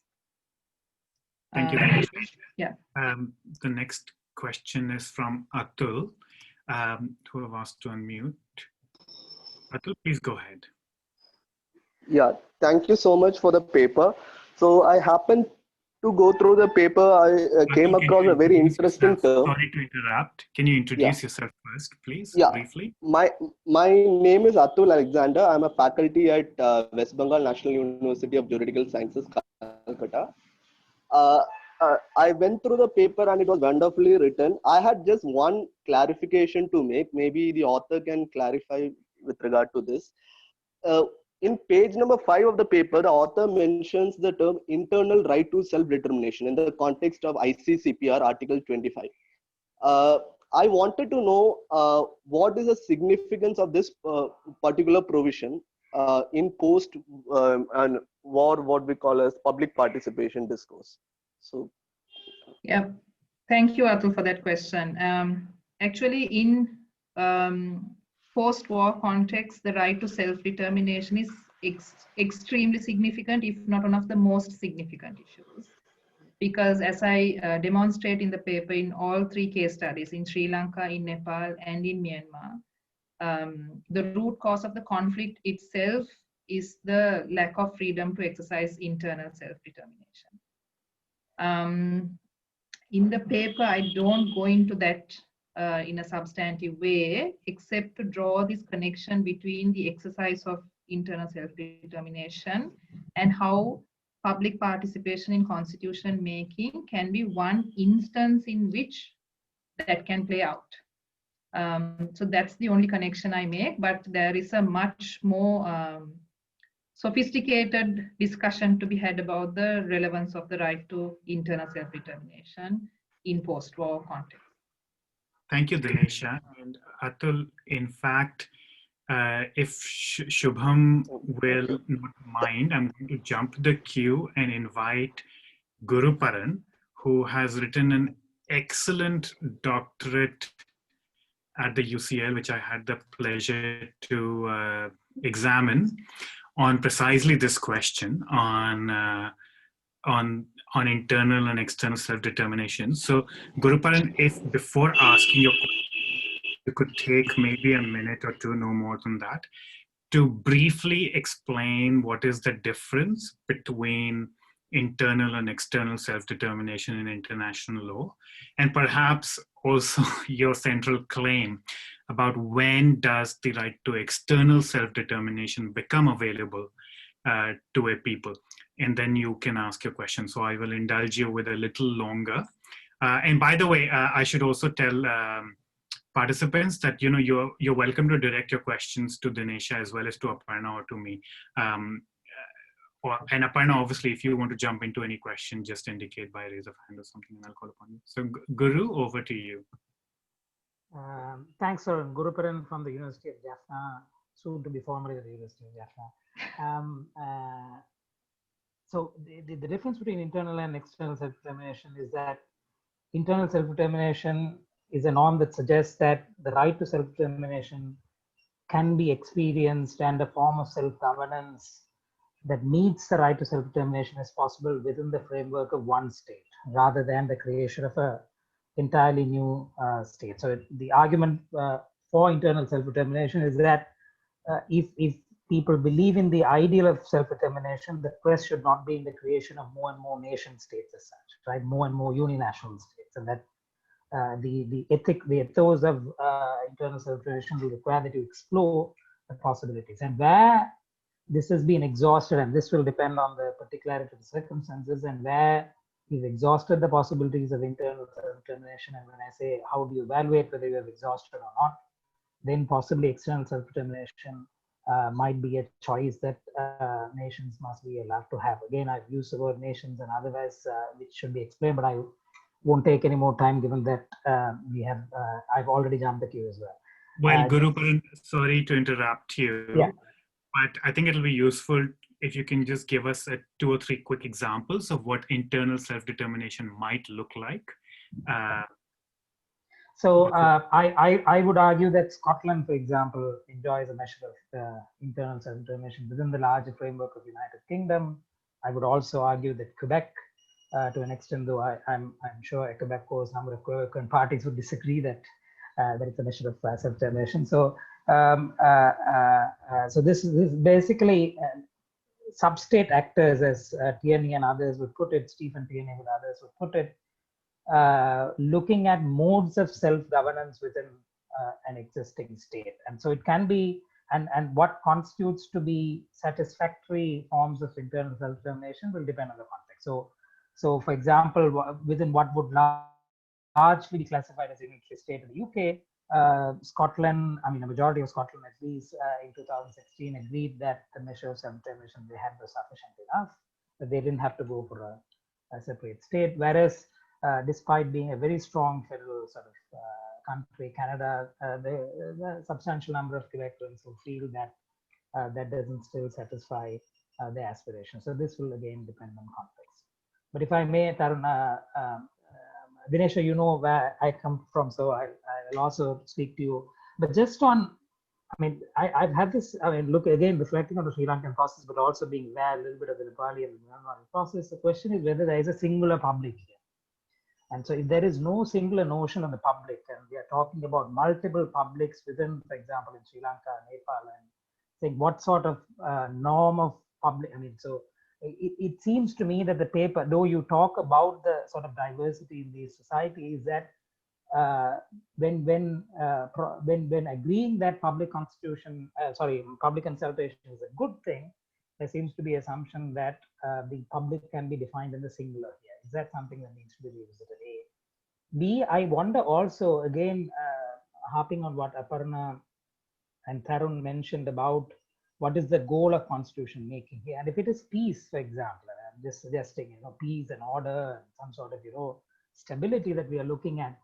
Thank you, Dinesha. Yeah. The next question is from Atul, who have asked to unmute. Atul, please go ahead. Yeah, thank you so much for the paper. So I happened to go through the paper. I came across a very interesting term. Sorry to interrupt. Can you introduce yourself first, please, briefly? My name is Atul Alexander. I'm a faculty at West Bengal National University of Juridical Sciences, Kolkata. I went through the paper and it was wonderfully written. I had just one clarification to make. Maybe the author can clarify with regard to this. In page number 5 of the paper, the author mentions the term internal right to self-determination in the context of ICCPR Article 25. I wanted to know what is the significance of this particular provision in post and war, what we call as public participation discourse. So, yeah, thank you, Atul, for that question. Actually, in post-war context, the right to self-determination is extremely significant, if not one of the most significant issues. Because as I demonstrate in the paper in all 3 case studies, in Sri Lanka, in Nepal, and in Myanmar, the root cause of the conflict itself is the lack of freedom to exercise internal self-determination. In the paper, I don't go into that in a substantive way, except to draw this connection between the exercise of internal self-determination and how public participation in constitution making can be one instance in which that can play out. So that's the only connection I make, but there is a much more sophisticated discussion to be had about the relevance of the right to internal self-determination in post-war context. Thank you, Dinesha. And Atul, in fact, if Shubham will not mind, I'm going to jump the queue and invite Guruparan, who has written an excellent doctorate at the UCL, which I had the pleasure to examine on precisely this question on internal and external self-determination. So, Guruparan, if before asking your question, you could take maybe a minute or two, no more than that, to briefly explain what is the difference between internal and external self-determination in international law, and perhaps also your central claim about when does the right to external self-determination become available to a people. And then you can ask your question. So I will indulge you with a little longer. And by the way, I should also tell participants that you're welcome to direct your questions to Dinesha as well as to Aparna or to me. And Aparna, obviously, if you want to jump into any question, just indicate by raise of hand or something, and I'll call upon you. So Guru, over to you. Thanks, sir. Guru Paran from the University of Jaffna, soon to be formerly the University of Jaffna. So the difference between internal and external self-determination is that internal self-determination is a norm that suggests that the right to self-determination can be experienced, and a form of self-governance that meets the right to self-determination is possible within the framework of one state, rather than the creation of a entirely new state. So the argument for internal self-determination is that if people believe in the ideal of self-determination, the quest should not be in the creation of more and more nation states as such, right? More and more uninational states, and that the ethos of internal self-determination will require that you explore the possibilities. And where this has been exhausted, and this will depend on the particularity of the circumstances, and where you've exhausted the possibilities of internal self-determination, and when I say how do you evaluate whether you have exhausted or not, then possibly external self-determination might be a choice that nations must be allowed to have. Again, I've used the word nations and otherwise, which should be explained, but I won't take any more time given that I've already jumped the queue as well. Well, Guru, sorry to interrupt you. Yeah. But I think it'll be useful if you can just give us 2 or 3 quick examples of what internal self-determination might look like. So I would argue that Scotland, for example, enjoys a measure of internal self-determination within the larger framework of the United Kingdom. I would also argue that Quebec, to an extent, though I'm sure a Quebec's number of Quebecan parties would disagree that it's a measure of self-determination. So so this is basically sub-state actors, as Tierney and others would put it, Stephen Tierney and others would put it, looking at modes of self-governance within an existing state. And so it can be, and what constitutes to be satisfactory forms of internal self-determination will depend on the context. So for example, within what would largely be classified as a unitary state in the UK, Scotland, I mean, a majority of Scotland at least in 2016 agreed that the measure of self-determination they had was sufficient enough, that they didn't have to go for a separate state. Whereas, despite being a very strong federal sort of country, Canada, the substantial number of Quebecers who feel that that doesn't still satisfy their aspirations. So this will again depend on context. But if I may, Tarun, Dinesha, you know where I come from, so I'll also speak to you. But just on, I mean, I've had this, I mean, look, again, reflecting on the Sri Lankan process, but also being aware a little bit of the Nepali and Myanmar process, the question is whether there is a singular public here. And so if there is no singular notion of the public, and we are talking about multiple publics within, for example, in Sri Lanka, Nepal, and saying what sort of norm of public, I mean, so it seems to me that the paper, though you talk about the sort of diversity in these societies, that when agreeing that public constitution, public consultation is a good thing, there seems to be assumption that the public can be defined in the singular here. Is that something that needs to be revisited? A. B, I wonder also, again, harping on what Aparna and Tarun mentioned about what is the goal of constitution making here. And if it is peace, for example, I'm just suggesting, peace and order, and some sort of, stability that we are looking at,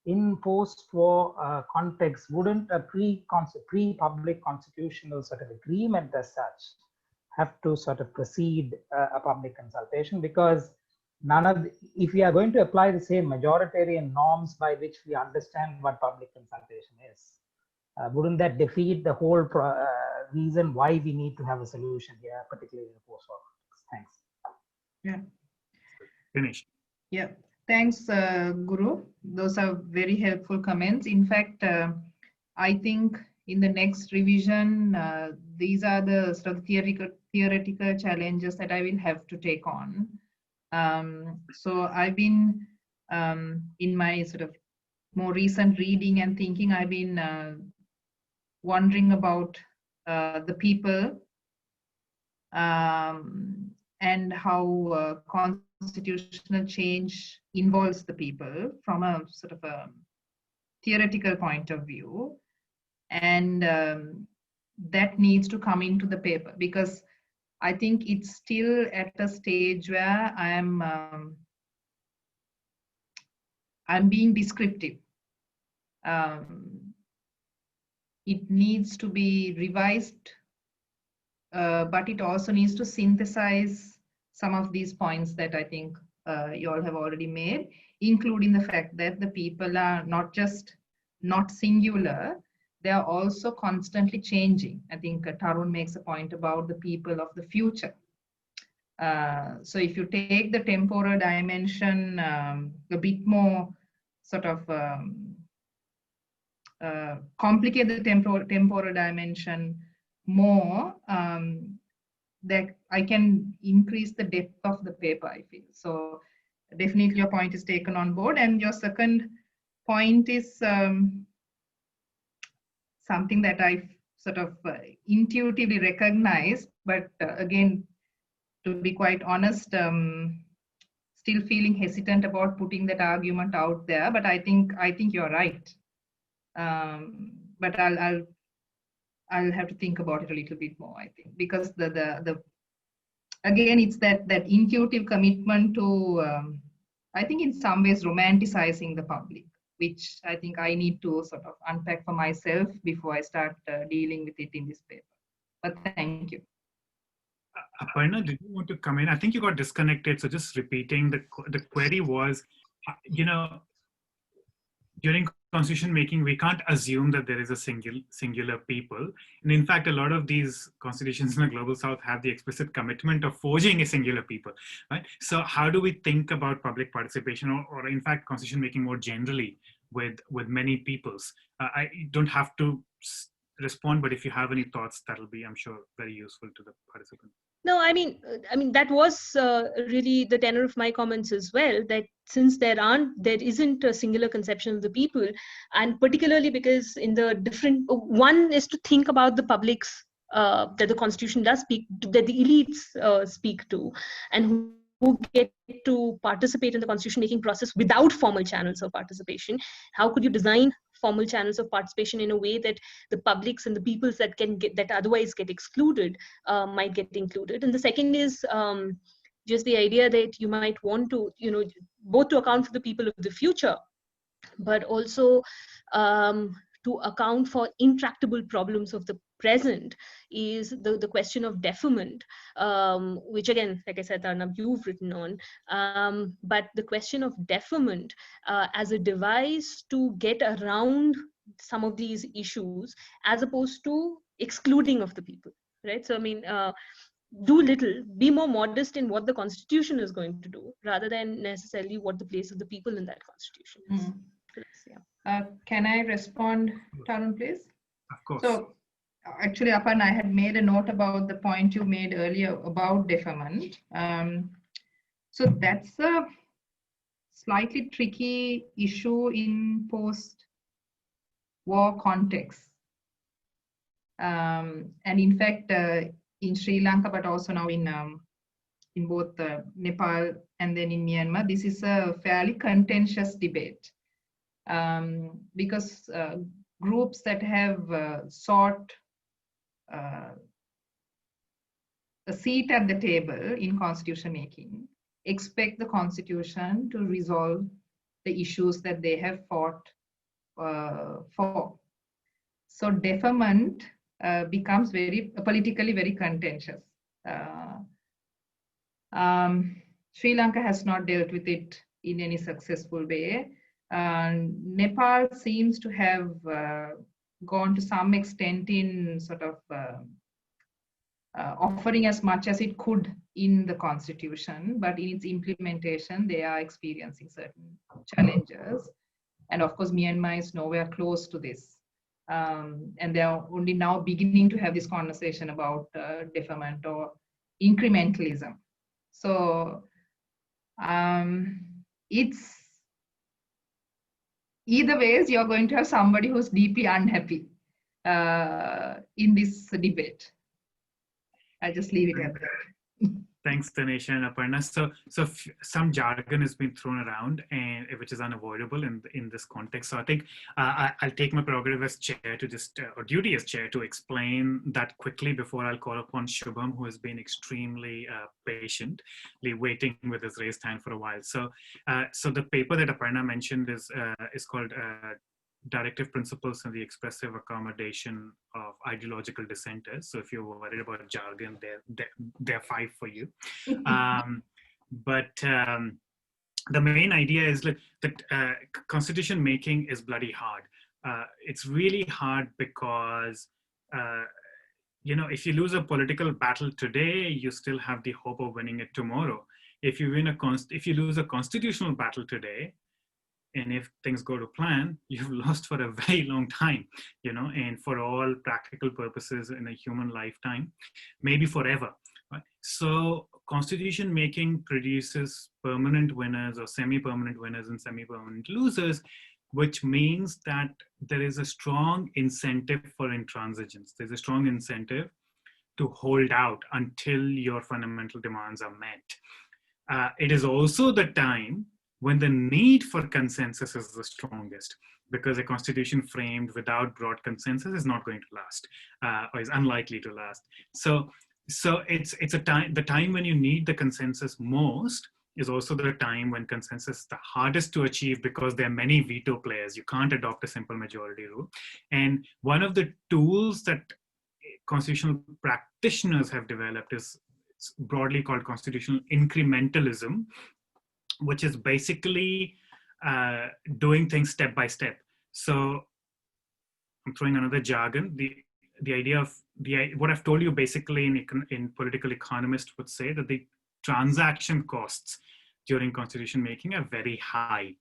in post-war context, wouldn't a pre-public constitutional sort of agreement as such have to sort of precede a public consultation? Because if we are going to apply the same majoritarian norms by which we understand what public consultation is, wouldn't that defeat the whole reason why we need to have a solution here, particularly in the post-war context? Thanks. Yeah. Finish. Yeah. Thanks, Guru. Those are very helpful comments. In fact, I think in the next revision, these are the sort of theoretical challenges that I will have to take on. So I've been, in my sort of more recent reading and thinking, I've been wondering about the people and how constitutional change involves the people from a sort of a theoretical point of view. And that needs to come into the paper, because I think it's still at a stage where I'm being descriptive. It needs to be revised, but it also needs to synthesize some of these points that I think you all have already made, including the fact that the people are not just not singular, they are also constantly changing. I think Tarun makes a point about the people of the future. So if you take the temporal dimension a bit more sort of complicate the temporal dimension more, that I can increase the depth of the paper, I feel. So definitely your point is taken on board. And your second point is something that I sort of intuitively recognize, but again, to be quite honest, still feeling hesitant about putting that argument out there. But I think you're right. But I'll have to think about it a little bit more, I think, because the again, it's that intuitive commitment to I think in some ways romanticizing the public, which I think I need to sort of unpack for myself before I start dealing with it in this paper. But thank you. Aparna, did you want to come in? I think you got disconnected. So just repeating, the query was, you know, during constitution making, we can't assume that there is a singular people. And in fact, a lot of these constitutions in the global south have the explicit commitment of forging a singular people, right? So how do we think about public participation or in fact, constitution making more generally with many peoples? I don't have to respond, but if you have any thoughts, that'll be, I'm sure, very useful to the participants. No, I mean that was really the tenor of my comments as well, that since there isn't a singular conception of the people, and particularly because in the different, one is to think about the publics that the constitution does speak to, that the elites speak to, and who get to participate in the constitution making process without formal channels of participation. How could you design formal channels of participation in a way that the publics and the peoples that that otherwise get excluded might get included? And the second is just the idea that you might want to, both to account for the people of the future, but also to account for intractable problems of the present, is the question of deferment, which again, like I said, Tarunabh, you've written on, but the question of deferment as a device to get around some of these issues, as opposed to excluding of the people, right? So I mean, do little, be more modest in what the constitution is going to do, rather than necessarily what the place of the people in that constitution is. Mm. Yeah. Can I respond, Tarun, please? Of course. So actually, Aparna, I had made a note about the point you made earlier about deferment. So that's a slightly tricky issue in post-war context. And in fact, in Sri Lanka, but also now in both Nepal and then in Myanmar, this is a fairly contentious debate. Because groups that have sought a seat at the table in constitution making expect the constitution to resolve the issues that they have fought for. So deferment becomes very politically very contentious. Sri Lanka has not dealt with it in any successful way. Nepal seems to have gone to some extent in sort of offering as much as it could in the constitution, but in its implementation, they are experiencing certain challenges. And of course, Myanmar is nowhere close to this. And they are only now beginning to have this conversation about deferment or incrementalism. So it's either ways, you're going to have somebody who's deeply unhappy in this debate. I just leave it at that. Thanks, Dinesha and Aparna. So some jargon has been thrown around, and which is unavoidable in this context. So I think I'll take my prerogative as chair to just, or duty as chair, to explain that quickly before I'll call upon Shubham, who has been extremely patiently waiting with his raised hand for a while. So the paper that Aparna mentioned is called Directive Principles and the Expressive Accommodation of Ideological Dissenters. So if you're worried about jargon, they're 5 for you. But the main idea is that constitution making is bloody hard. It's really hard because if you lose a political battle today, you still have the hope of winning it tomorrow. If you lose a constitutional battle today, and if things go to plan, you've lost for a very long time, and for all practical purposes in a human lifetime, maybe forever. Right? So constitution making produces permanent winners or semi-permanent winners and semi-permanent losers, which means that there is a strong incentive for intransigence. There's a strong incentive to hold out until your fundamental demands are met. It is also the time when the need for consensus is the strongest, because a constitution framed without broad consensus is not going to last, or is unlikely to last. So it's a time, the time when you need the consensus most is also the time when consensus is the hardest to achieve, because there are many veto players. You can't adopt a simple majority rule. And one of the tools that constitutional practitioners have developed is broadly called constitutional incrementalism, which is basically doing things step by step. So I'm throwing another jargon. The idea of what I've told you basically in political economists would say that the transaction costs during constitution making are very high.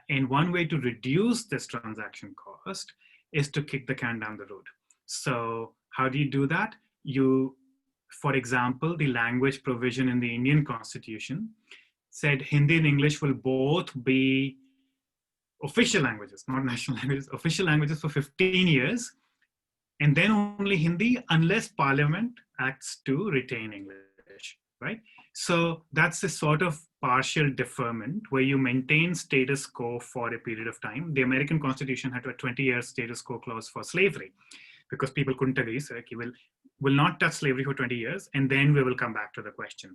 And one way to reduce this transaction cost is to kick the can down the road. So how do you do that? For example, the language provision in the Indian Constitution said Hindi and English will both be official languages, not national languages, official languages for 15 years, and then only Hindi unless Parliament acts to retain English, right? So that's a sort of partial deferment where you maintain status quo for a period of time. The American Constitution had a 20-year status quo clause for slavery because people couldn't agree. So we'll not touch slavery for 20 years, and then we will come back to the question.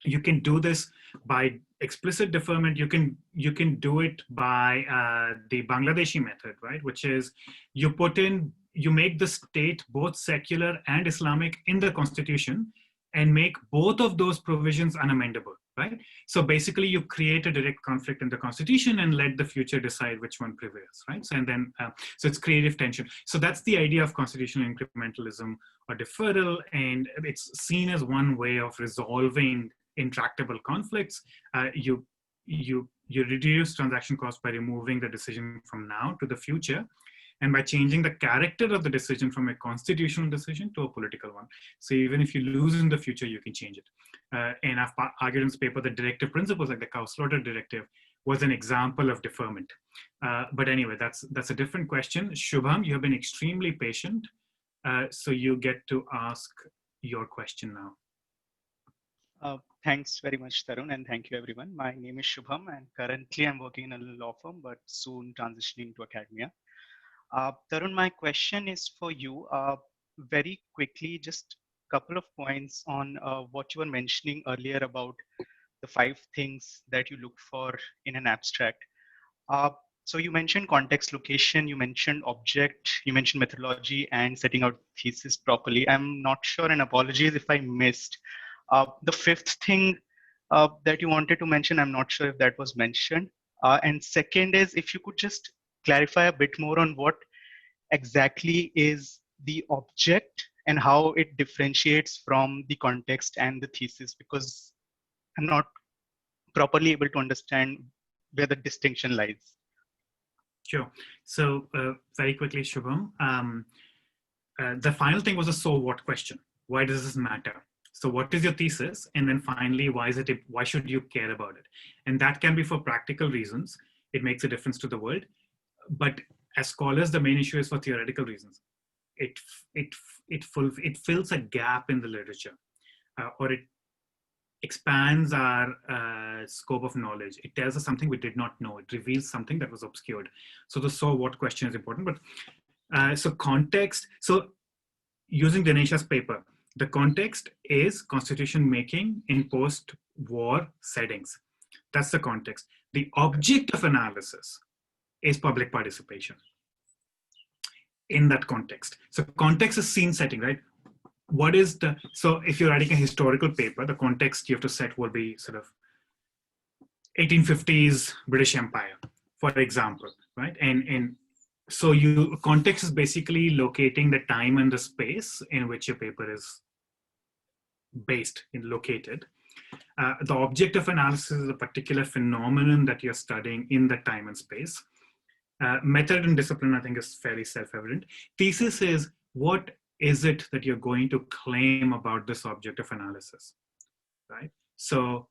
You can do this by explicit deferment. You can do it by the Bangladeshi method, right? Which is you make the state both secular and Islamic in the constitution and make both of those provisions unamendable, right? So basically you create a direct conflict in the constitution and let the future decide which one prevails, right? So, and then, so it's creative tension. So that's the idea of constitutional incrementalism or deferral, and it's seen as one way of resolving intractable conflicts. You reduce transaction costs by removing the decision from now to the future, and by changing the character of the decision from a constitutional decision to a political one. So even if you lose in the future, you can change it. And I've argued in this paper that directive principles like the cow slaughter directive was an example of deferment. But anyway, that's a different question. Shubham, you have been extremely patient. So you get to ask your question now. Thanks very much, Tarun, and thank you, everyone. My name is Shubham, and currently I'm working in a law firm, but soon transitioning to academia. Tarun, my question is for you. Very quickly, just a couple of points on what you were mentioning earlier about the 5 things that you look for in an abstract. So you mentioned context, location, you mentioned object, you mentioned methodology, and setting out thesis properly. I'm not sure, and apologies if I missed. The 5th thing that you wanted to mention, I'm not sure if that was mentioned. And second is, if you could just clarify a bit more on what exactly is the object and how it differentiates from the context and the thesis, because I'm not properly able to understand where the distinction lies. Sure. So very quickly, Shubham, the final thing was a so what question. Why does this matter? So what is your thesis? And then finally, why should you care about it? And that can be for practical reasons. It makes a difference to the world. But as scholars, the main issue is for theoretical reasons. It fills a gap in the literature, or it expands our scope of knowledge. It tells us something we did not know. It reveals something that was obscured. So the so what question is important. But so context. So using Dinesha's paper, the context is constitution making in post-war settings. That's the context. The object of analysis is public participation in that context. So context is scene setting, right? What is the, so if you're writing a historical paper, the context you have to set will be sort of 1850s British Empire, for example, right? And so context is basically locating the time and the space in which your paper is based and located. The object of analysis is a particular phenomenon that you're studying in the time and space. Method and discipline, I think, is fairly self-evident. Thesis is, what is it that you're going to claim about this object of analysis, right? So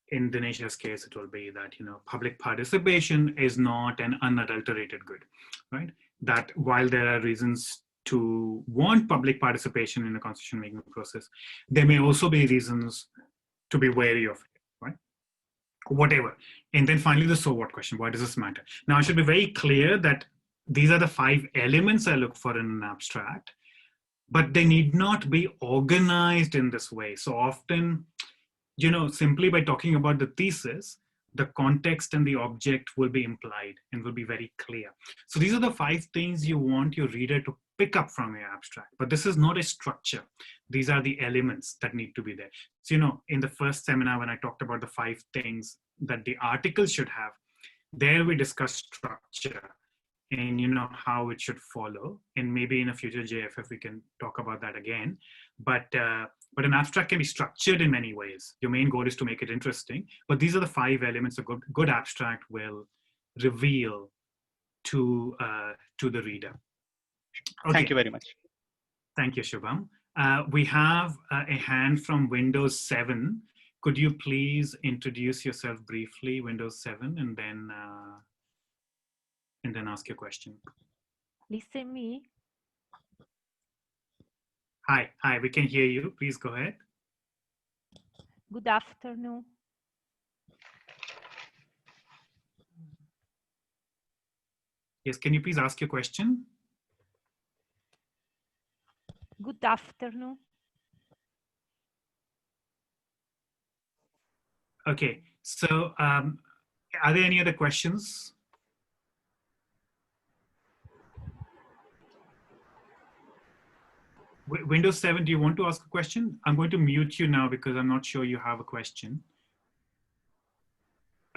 in Dinesha's case, it will be that, public participation is not an unadulterated good, right? That while there are reasons to want public participation in the constitution making process, there may also be reasons to be wary of it, right? Whatever. And then finally, the so what question. Why does this matter? Now, I should be very clear that these are the 5 elements I look for in an abstract, but they need not be organized in this way. So often, simply by talking about the thesis, the context and the object will be implied and will be very clear. So these are the 5 things you want your reader to pick up from your abstract, but this is not a structure. These are the elements that need to be there. So, in the first seminar, when I talked about the 5 things that the article should have, there we discussed structure and how it should follow, and maybe in a future JFF we can talk about that again. But an abstract can be structured in many ways. Your main goal is to make it interesting, but these are the 5 elements a good abstract will reveal to the reader. Okay. Thank you very much. Thank you, Shubham. We have a hand from Windows 7. Could you please introduce yourself briefly, Windows 7, and then ask your question. Listen me. Hi, we can hear you. Please go ahead. Good afternoon. Yes, can you please ask your question? Good afternoon. Okay, so are there any other questions? Windows 7, do you want to ask a question? I'm going to mute you now because I'm not sure you have a question.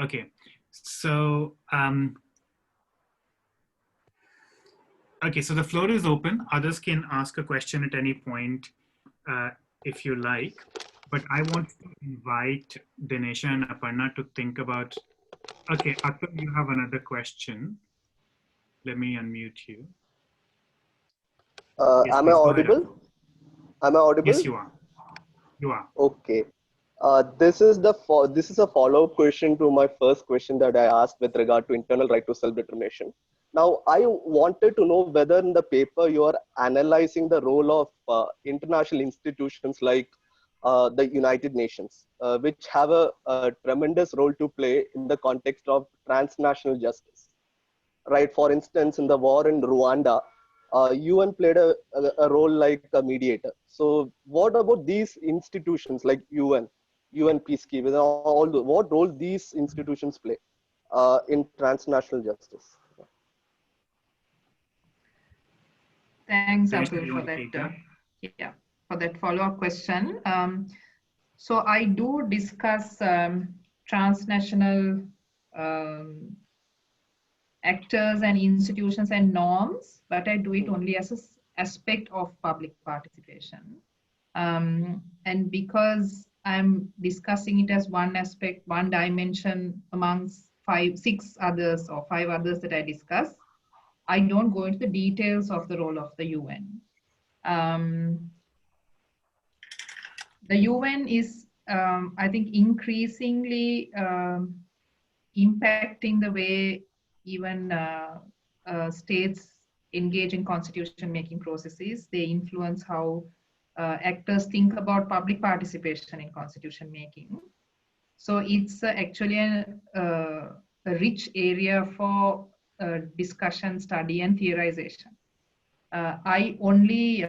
Okay, so so the floor is open. Others can ask a question at any point if you like, but I want to invite Dinesha and Aparna to think about, okay, Atul, you have another question. Let me unmute you. Yes, am I audible? Am I audible? Yes, you are. You are. Okay. This is a follow-up question to my first question that I asked with regard to internal right to self-determination. Now, I wanted to know whether in the paper you are analyzing the role of international institutions like the United Nations, which have a tremendous role to play in the context of transnational justice. Right? For instance, in the war in Rwanda, UN played a role like a mediator. So what about these institutions like UN peacekeeping, what role these institutions play in transnational justice? Thanks, Abdul, for that. For that follow-up question. So I do discuss transnational actors and institutions and norms, but I do it only as an aspect of public participation. And because I'm discussing it as one aspect, one dimension amongst 5 others that I discuss, I don't go into the details of the role of the UN. The UN is, I think, increasingly impacting the way even states engage in constitution making processes. They influence how actors think about public participation in constitution making. So it's actually a rich area for discussion, study, and theorization. I only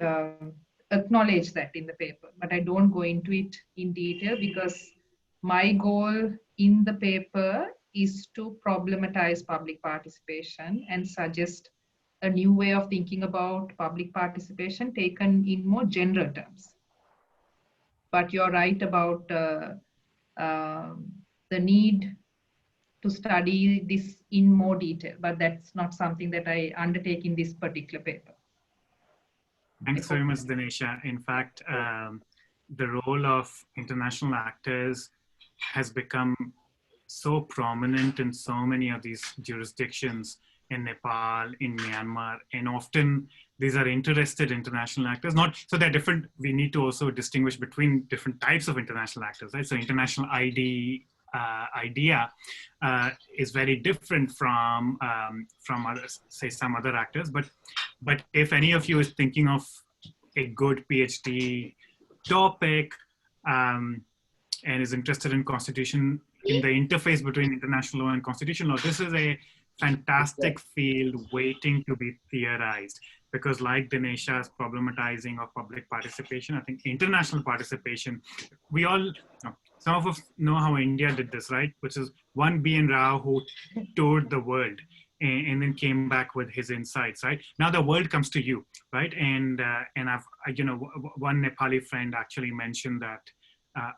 acknowledge that in the paper, but I don't go into it in detail because my goal in the paper is to problematize public participation and suggest a new way of thinking about public participation taken in more general terms. But you're right about the need to study this in more detail, but that's not something that I undertake in this particular paper. Thanks very much, Dinesha. In fact, the role of international actors has become so prominent in so many of these jurisdictions in Nepal, in Myanmar, and often these are interested international actors. Not so they're different. We need to also distinguish between different types of international actors, right? So international idea is very different from others, say some other actors. But if any of you is thinking of a good PhD topic and is interested in constitution, in the interface between international law and constitutional law, this is a fantastic field waiting to be theorized. Because like Dinesha's problematizing of public participation, I think international participation, we all, some of us know how India did this, right? Which is one B.N. Rao who toured the world and then came back with his insights, right? Now the world comes to you, right? And I've, one Nepali friend actually mentioned that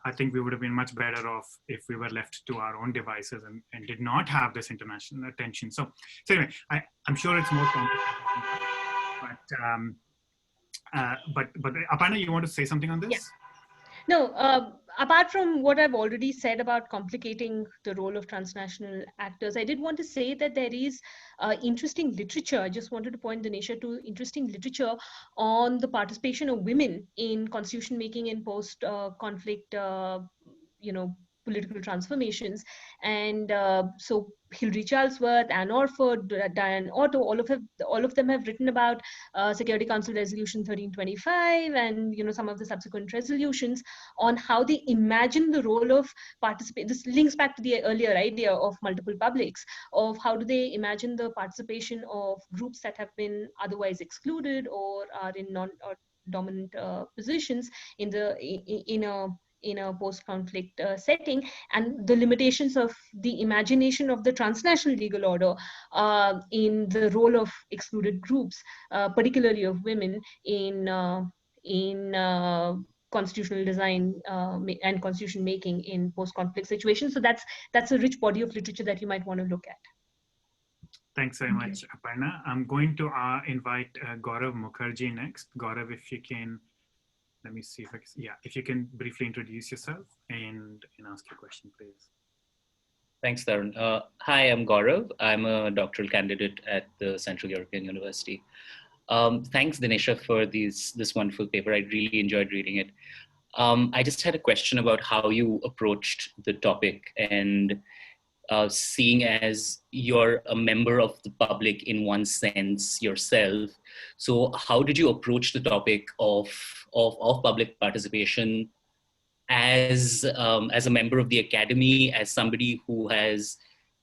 I think we would have been much better off if we were left to our own devices and did not have this international attention. So anyway, I'm sure it's more complicated, but Aparna, you want to say something on this? Yeah. No, apart from what I've already said about complicating the role of transnational actors, I did want to say that there is interesting literature. I just wanted to point Dinesha to interesting literature on the participation of women in constitution making in post-conflict, political transformations. And so Hilary Charlesworth, Anne Orford, Diane Otto, all of them have written about Security Council Resolution 1325 and some of the subsequent resolutions on how they imagine the role of participate. This links back to the earlier idea of multiple publics, of how do they imagine the participation of groups that have been otherwise excluded or are in non-dominant positions in a post-conflict setting, and the limitations of the imagination of the transnational legal order in the role of excluded groups, particularly of women in constitutional design and constitution making in post-conflict situations. So that's a rich body of literature that you might want to look at. Thanks very much, Aparna. I'm going to invite Gaurav Mukherjee next. Gaurav, if you can, let me see if I can, if you can briefly introduce yourself and ask your question, please. Thanks, Tarun. Hi, I'm Gaurav. I'm a doctoral candidate at the Central European University. Thanks, Dinesha, for this wonderful paper. I really enjoyed reading it. I just had a question about how you approached the topic, and seeing as you're a member of the public in one sense yourself. So how did you approach the topic of public participation as a member of the academy, as somebody who has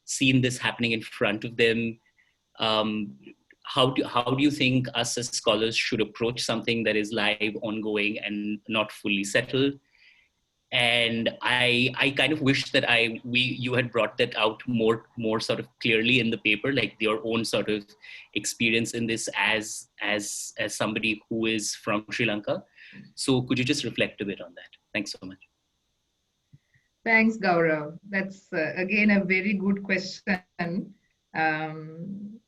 seen this happening in front of them? How do you think us as scholars should approach something that is live, ongoing, and not fully settled? And I kind of wish that you had brought that out more sort of clearly in the paper, like your own sort of experience in this as somebody who is from Sri Lanka. So could you just reflect a bit on that? Thanks so much. Thanks, Gaurav. That's again a very good question. And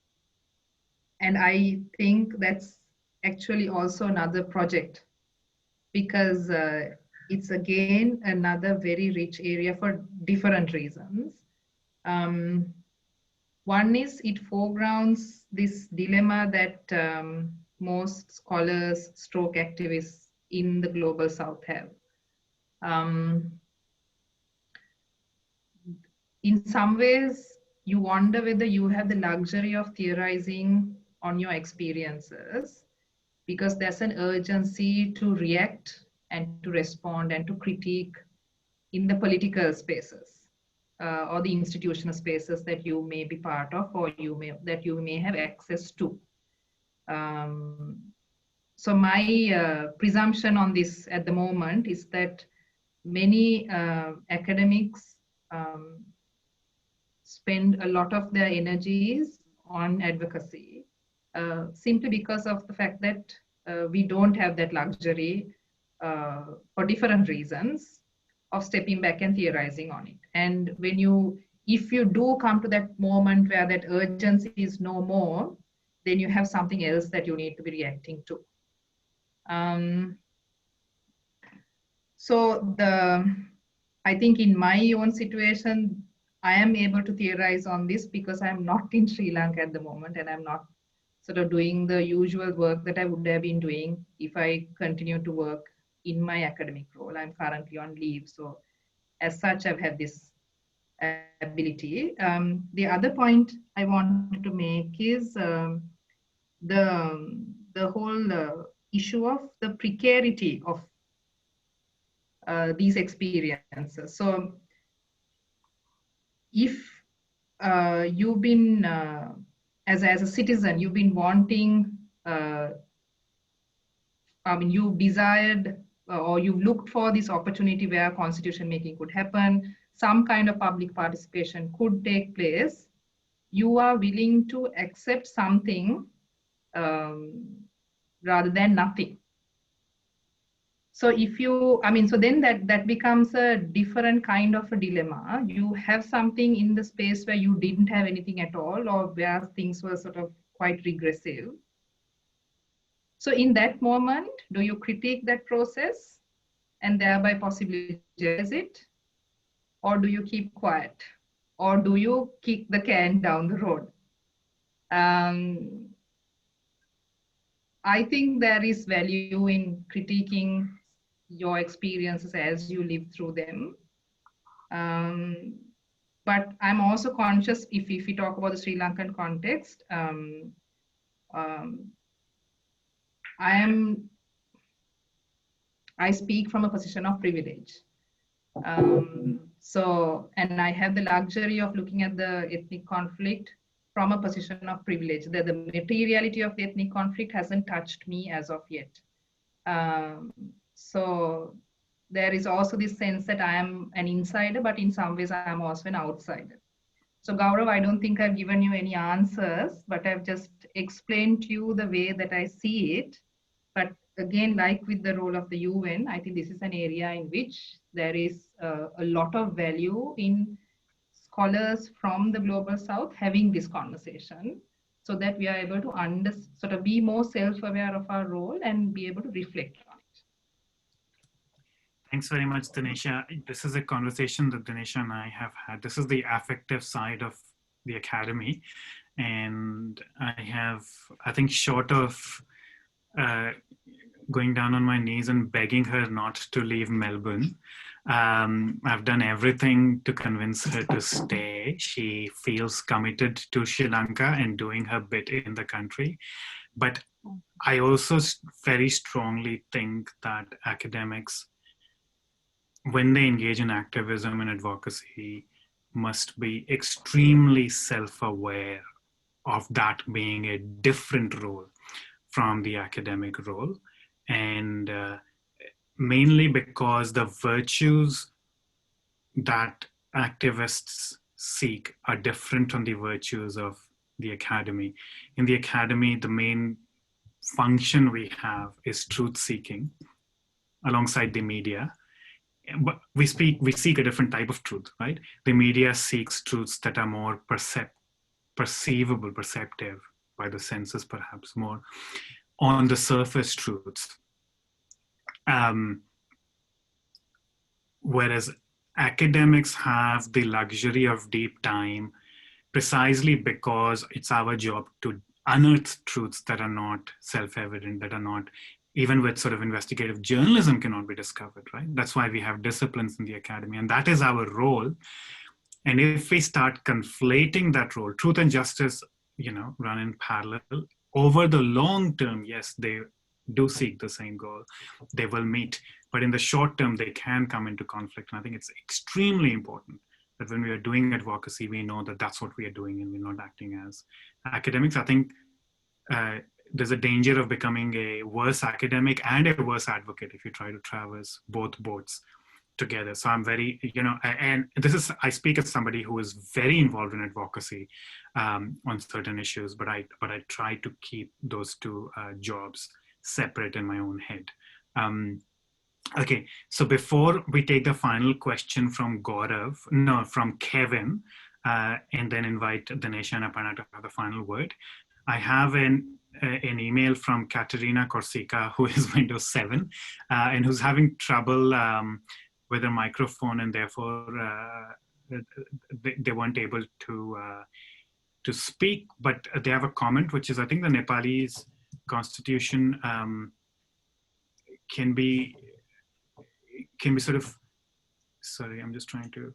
I think that's actually also another project, because it's again another very rich area for different reasons. One is it foregrounds this dilemma that most scholars, stroke activists in the global south have. In some ways, you wonder whether you have the luxury of theorizing on your experiences, because there's an urgency to react and to respond and to critique in the political spaces or the institutional spaces that you may be part of or that you may have access to. So my presumption on this at the moment is that many academics spend a lot of their energies on advocacy simply because of the fact that we don't have that luxury for different reasons of stepping back and theorizing on it. And if you do come to that moment where that urgency is no more, then you have something else that you need to be reacting to. So I think in my own situation, I am able to theorize on this because I'm not in Sri Lanka at the moment, and I'm not sort of doing the usual work that I would have been doing if I continue to work in my academic role. I'm currently on leave. So as such, I've had this ability. The other point I wanted to make is the whole issue of the precarity of these experiences. So if you've been, as a citizen, you've been wanting, you desired or you've looked for this opportunity where constitution making could happen, some kind of public participation could take place, you are willing to accept something rather than nothing. So if you, so then that becomes a different kind of a dilemma. You have something in the space where you didn't have anything at all, or where things were sort of quite regressive. So in that moment, do you critique that process and thereby possibly jettonize it? Or do you keep quiet? Or do you kick the can down the road? I think there is value in critiquing your experiences as you live through them. But I'm also conscious, if we talk about the Sri Lankan context, I speak from a position of privilege. And I have the luxury of looking at the ethnic conflict from a position of privilege. The materiality of the ethnic conflict hasn't touched me as of yet. So there is also this sense that I am an insider, but in some ways I am also an outsider. So Gaurav, I don't think I've given you any answers, but I've just explained to you the way that I see it. But again, like with the role of the UN, I think this is an area in which there is a lot of value in scholars from the global south having this conversation, so that we are able to sort of be more self-aware of our role and be able to reflect on it. Thanks very much, Dinesha. This is a conversation that Dinesha and I have had. This is the affective side of the academy. And I think short of going down on my knees and begging her not to leave Melbourne, I've done everything to convince her to stay. She feels committed to Sri Lanka and doing her bit in the country. But I also very strongly think that academics, when they engage in activism and advocacy, must be extremely self-aware of that being a different role from the academic role. And mainly because the virtues that activists seek are different from the virtues of the academy. In the academy, the main function we have is truth seeking alongside the media. But we seek a different type of truth, right? The media seeks truths that are more perceivable, perceptive by the senses, perhaps more on the surface truths. Whereas academics have the luxury of deep time precisely because it's our job to unearth truths that are not self-evident, that are not, even with sort of investigative journalism, cannot be discovered, right? That's why we have disciplines in the academy, and that is our role. And if we start conflating that role, truth and justice, run in parallel over the long term. Yes, they do seek the same goal. They will meet, but in the short term, they can come into conflict. And I think it's extremely important that when we are doing advocacy, we know that that's what we are doing and we're not acting as academics. I think there's a danger of becoming a worse academic and a worse advocate if you try to traverse both boats together. So I'm very, and I speak as somebody who is very involved in advocacy on certain issues, but I try to keep those two jobs separate in my own head. Okay, so before we take the final question from from Kevin, and then invite Dinesha and Aparna to have the final word, I have an email from Katerina Corsica, who is Windows 7, and who's having trouble with a microphone, and therefore they weren't able to speak, but they have a comment, which is, I think the Nepalese constitution can be sort of, sorry, I'm just trying to,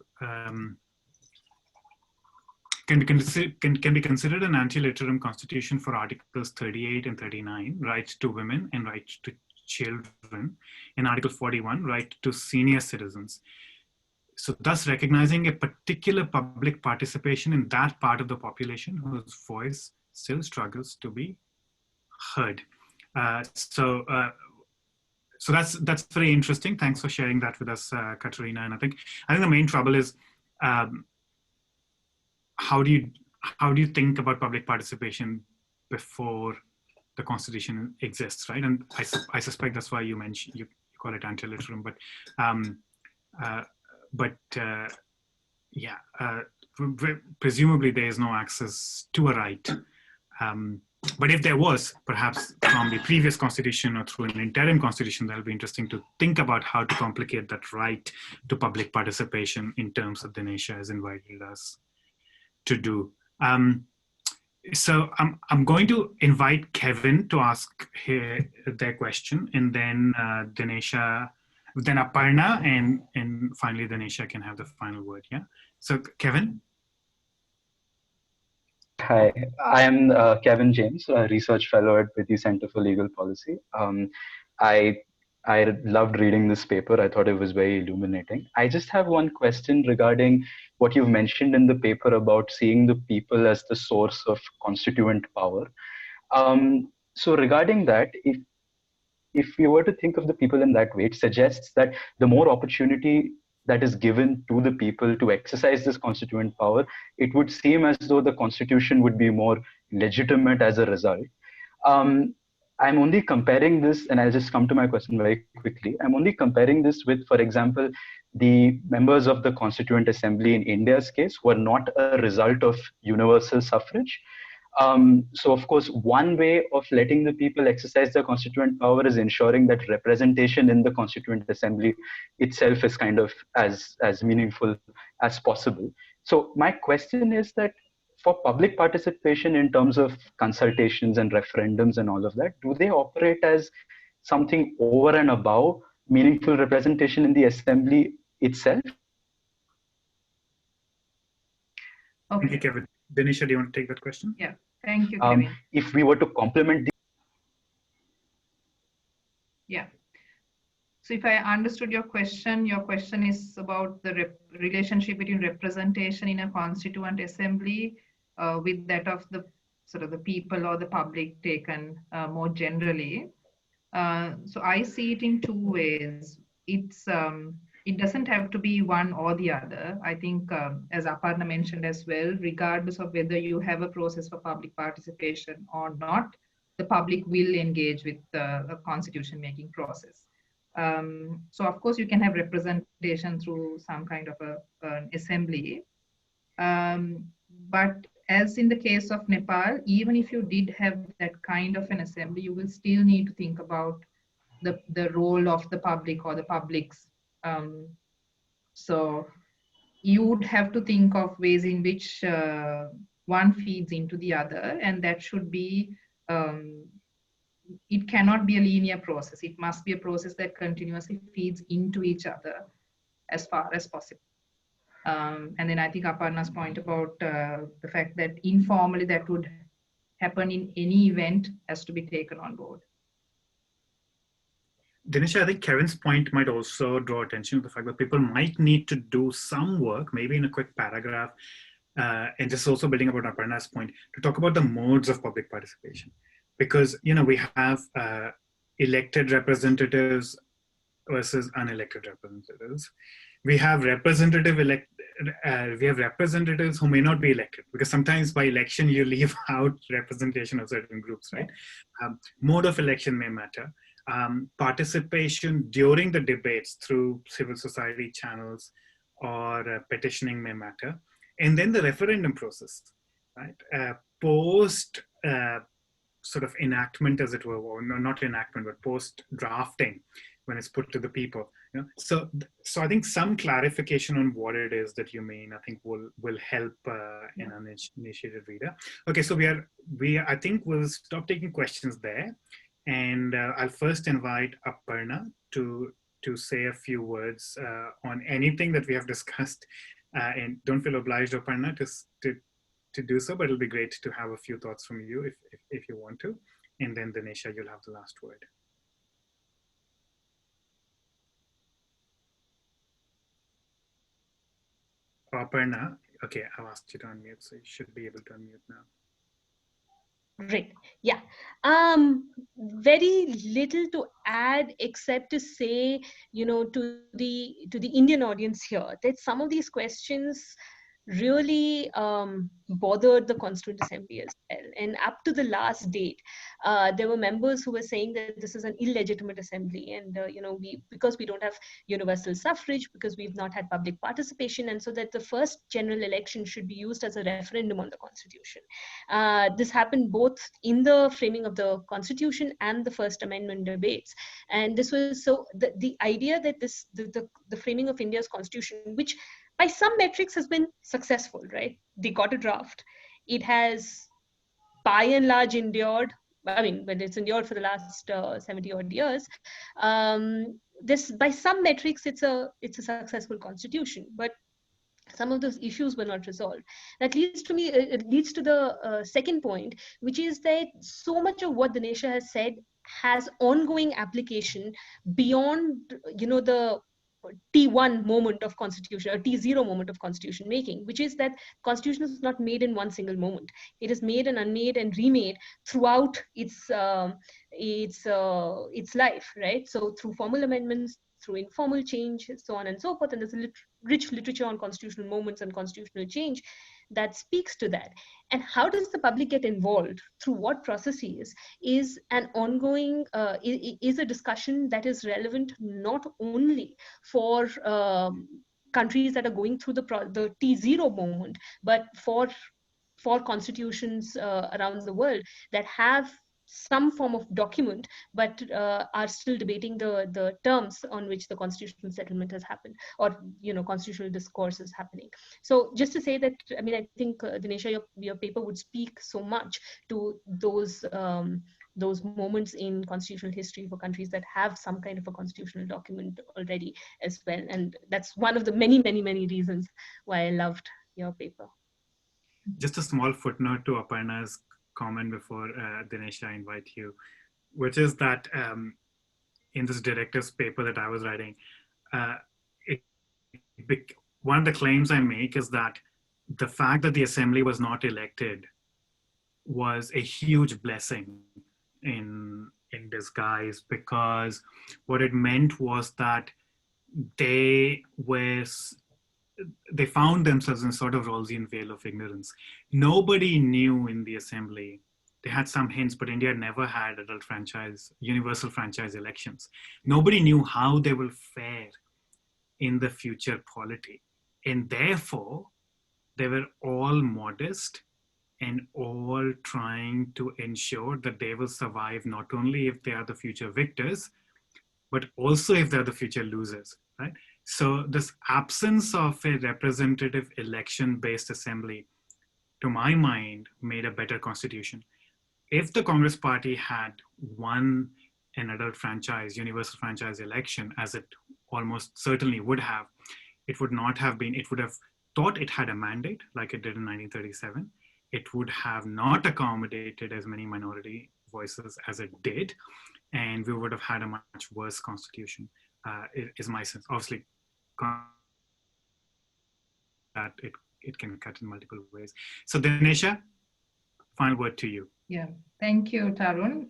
can be considered an anti-litterum constitution for Articles 38 and 39, right to women and right to children, in Article 41, right to senior citizens. So thus recognizing a particular public participation in that part of the population whose voice still struggles to be heard. So that's very interesting. Thanks for sharing that with us, Katerina. And I think the main trouble is, how do you think about public participation before the constitution exists, right? And I suspect that's why you call it anti-litterum, but presumably there is no access to a right. But if there was, perhaps from the previous constitution or through an interim constitution, that'll be interesting to think about how to complicate that right to public participation in terms that Dinesha has invited us to do. So I'm going to invite Kevin to ask their question, and then Dinesha, then Aparna, and finally Dinesha can have the final word. Yeah. So Kevin. Hi, I am Kevin James, a research fellow at Pitti Center for Legal Policy. I loved reading this paper. I thought it was very illuminating. I just have one question regarding what you've mentioned in the paper about seeing the people as the source of constituent power. So regarding that, if you were to think of the people in that way, it suggests that the more opportunity that is given to the people to exercise this constituent power, it would seem as though the constitution would be more legitimate as a result. I'm only comparing this, and I'll just come to my question very quickly. I'm only comparing this with, for example, the members of the Constituent Assembly in India's case were not a result of universal suffrage. So of course, one way of letting the people exercise their constituent power is ensuring that representation in the Constituent Assembly itself is kind of as meaningful as possible. So my question is that for public participation in terms of consultations and referendums and all of that, do they operate as something over and above meaningful representation in the assembly itself? Okay. Thank you, Kevin. Dinesha, do you want to take that question? Yeah, thank you, Kevin. If we were to complement the... Yeah. So if I understood your question is about the relationship between representation in a constituent assembly with that of the sort of the people or the public taken more generally. So I see it in two ways. It doesn't have to be one or the other. I think, as Aparna mentioned as well, regardless of whether you have a process for public participation or not, the public will engage with a constitution-making process. So of course, you can have representation through some kind of an assembly. But as in the case of Nepal, even if you did have that kind of an assembly, you will still need to think about the role of the public or the publics. So you would have to think of ways in which one feeds into the other, and that should be, it cannot be a linear process. It must be a process that continuously feeds into each other as far as possible. And then I think Aparna's point about the fact that informally that would happen in any event has to be taken on board. Dinesha, I think Kevin's point might also draw attention to the fact that people might need to do some work, maybe in a quick paragraph, and just also building about Aparna's point, to talk about the modes of public participation. Because, you know, we have elected representatives versus unelected representatives. We have representatives who may not be elected, because sometimes by election you leave out representation of certain groups, right? Mode of election may matter. Participation during the debates through civil society channels or petitioning may matter. And then the referendum process, right? Post sort of enactment, as it were, or not enactment, but post drafting, when it's put to the people. You know? So I think some clarification on what it is that you mean, I think will help an uninitiated reader. Okay, so I think we'll stop taking questions there. And I'll first invite Aparna to say a few words on anything that we have discussed. And don't feel obliged, Aparna, to do so, but it'll be great to have a few thoughts from you if you want to. And then Dinesha, you'll have the last word. Aparna, okay, I've asked you to unmute, so you should be able to unmute now. Great. Yeah. Very little to add except to say, you know, to the Indian audience here, that some of these questions really bothered the Constituent Assembly as well. And up to the last date, there were members who were saying that this is an illegitimate assembly, and you know, because we don't have universal suffrage, because we've not had public participation, and so that the first general election should be used as a referendum on the Constitution. This happened both in the framing of the Constitution and the First Amendment debates, and this was so the idea that the framing of India's Constitution, which by some metrics has been successful, right? They got a draft. It has by and large endured. I mean, when it's endured for the last 70 odd years, this by some metrics it's a successful constitution, but some of those issues were not resolved. That leads to it leads to the second point, which is that so much of what Dinesha has said has ongoing application beyond, you know, the T1 moment of constitution or T0 moment of constitution making, which is that constitution is not made in one single moment. It is made and unmade and remade throughout its life, right? So through formal amendments, through informal change, so on and so forth. And there's a rich literature on constitutional moments and constitutional change that speaks to that. And how does the public get involved, through what processes, is an ongoing, is a discussion that is relevant not only for countries that are going through the T0 moment, but for constitutions around the world that have some form of document, but are still debating the terms on which the constitutional settlement has happened, or, you know, constitutional discourse is happening. So just to say that, I mean, I think Dinesha, your paper would speak so much to those moments in constitutional history for countries that have some kind of a constitutional document already as well. And that's one of the many reasons why I loved your paper. Just a small footnote to Aparna's comment before Dinesha, I invite you, which is that in this director's paper that I was writing, one of the claims I make is that the fact that the assembly was not elected was a huge blessing in disguise, because what it meant was that they found themselves in sort of Rawlsian veil of ignorance. Nobody knew in the assembly. They had some hints, but India never had universal franchise elections. Nobody knew how they will fare in the future polity. And therefore, they were all modest and all trying to ensure that they will survive, not only if they are the future victors, but also if they're the future losers, right? So this absence of a representative election-based assembly, to my mind, made a better constitution. If the Congress party had won an adult franchise, universal franchise election, as it almost certainly would have, it would not have been, it would have thought it had a mandate like it did in 1937. It would have not accommodated as many minority voices as it did, and we would have had a much worse constitution, is my sense. Obviously, that it can cut in multiple ways. So Dinesha, final word to you. Yeah, thank you, Tarun.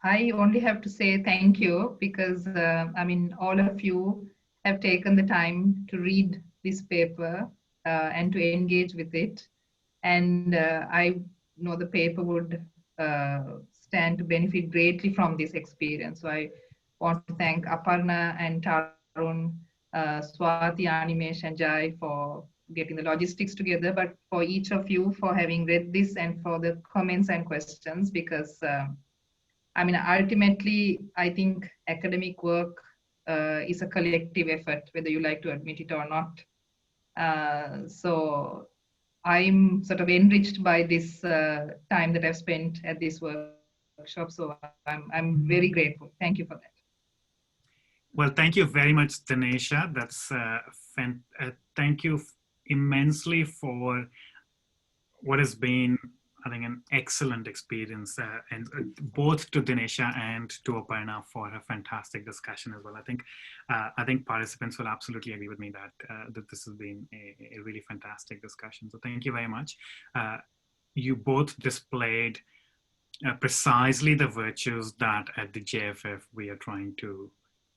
I only have to say thank you because, I mean, all of you have taken the time to read this paper and to engage with it. And I know the paper would stand to benefit greatly from this experience. So I want to thank Aparna and Tarun, Swati, Animesh, and Jai for getting the logistics together, but for each of you for having read this and for the comments and questions, because I mean, ultimately, I think academic work is a collective effort, whether you like to admit it or not. So I'm sort of enriched by this time that I've spent at this workshop. So I'm very grateful. Thank you for that. Well, thank you very much, Dinesha. That's thank you immensely for what has been, I think, an excellent experience, and both to Dinesha and to Aparna for a fantastic discussion as well. I think participants will absolutely agree with me that this has been a really fantastic discussion. So thank you very much. You both displayed precisely the virtues that at the JFF we are trying to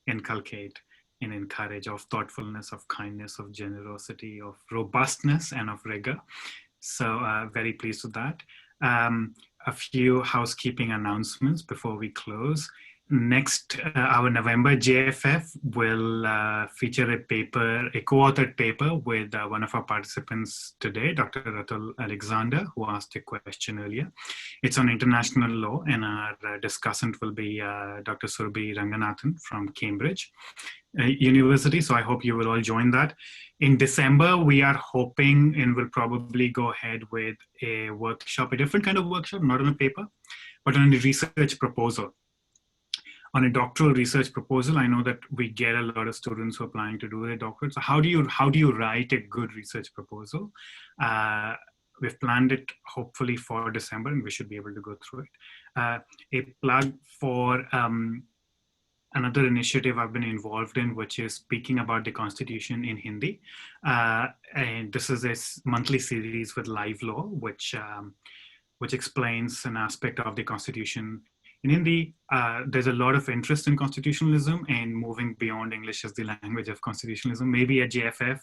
inculcate and encourage, of thoughtfulness, of kindness, of generosity, of robustness, and of rigor. So very pleased with that. A few housekeeping announcements before we close. Next, our November JFF will feature a paper, a co-authored paper with one of our participants today, Dr. Atul Alexander, who asked a question earlier. It's on international law, and our discussant will be Dr. Surbhi Ranganathan from Cambridge University. So I hope you will all join that. In December, we are hoping and will probably go ahead with a workshop, a different kind of workshop, not on a paper, but on a research proposal. On a doctoral research proposal, I know that we get a lot of students who are applying to do their doctorate. So how do you write a good research proposal? We've planned it hopefully for December, and we should be able to go through it. A plug for another initiative I've been involved in, which is speaking about the Constitution in Hindi. And this is a monthly series with Live Law, which explains an aspect of the Constitution in Hindi. There's a lot of interest in constitutionalism and moving beyond English as the language of constitutionalism. Maybe at JFF,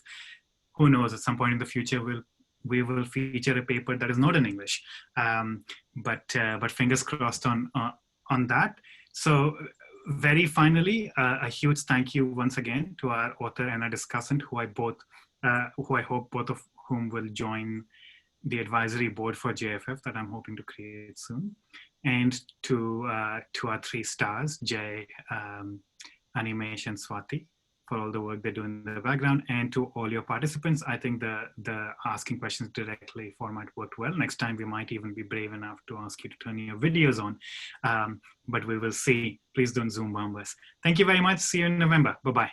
who knows, at some point in the future, we will feature a paper that is not in English. But fingers crossed on that. So very finally, a huge thank you once again to our author and our discussant, who I hope both of whom will join the advisory board for JFF that I'm hoping to create soon. And to our 3 stars, Jay, Animesh, and Swati, for all the work they do in the background, and to all your participants. I think the asking questions directly format worked well. Next time we might even be brave enough to ask you to turn your videos on, but we will see. Please don't Zoom bomb us. Thank you very much. See you in November. Bye-bye.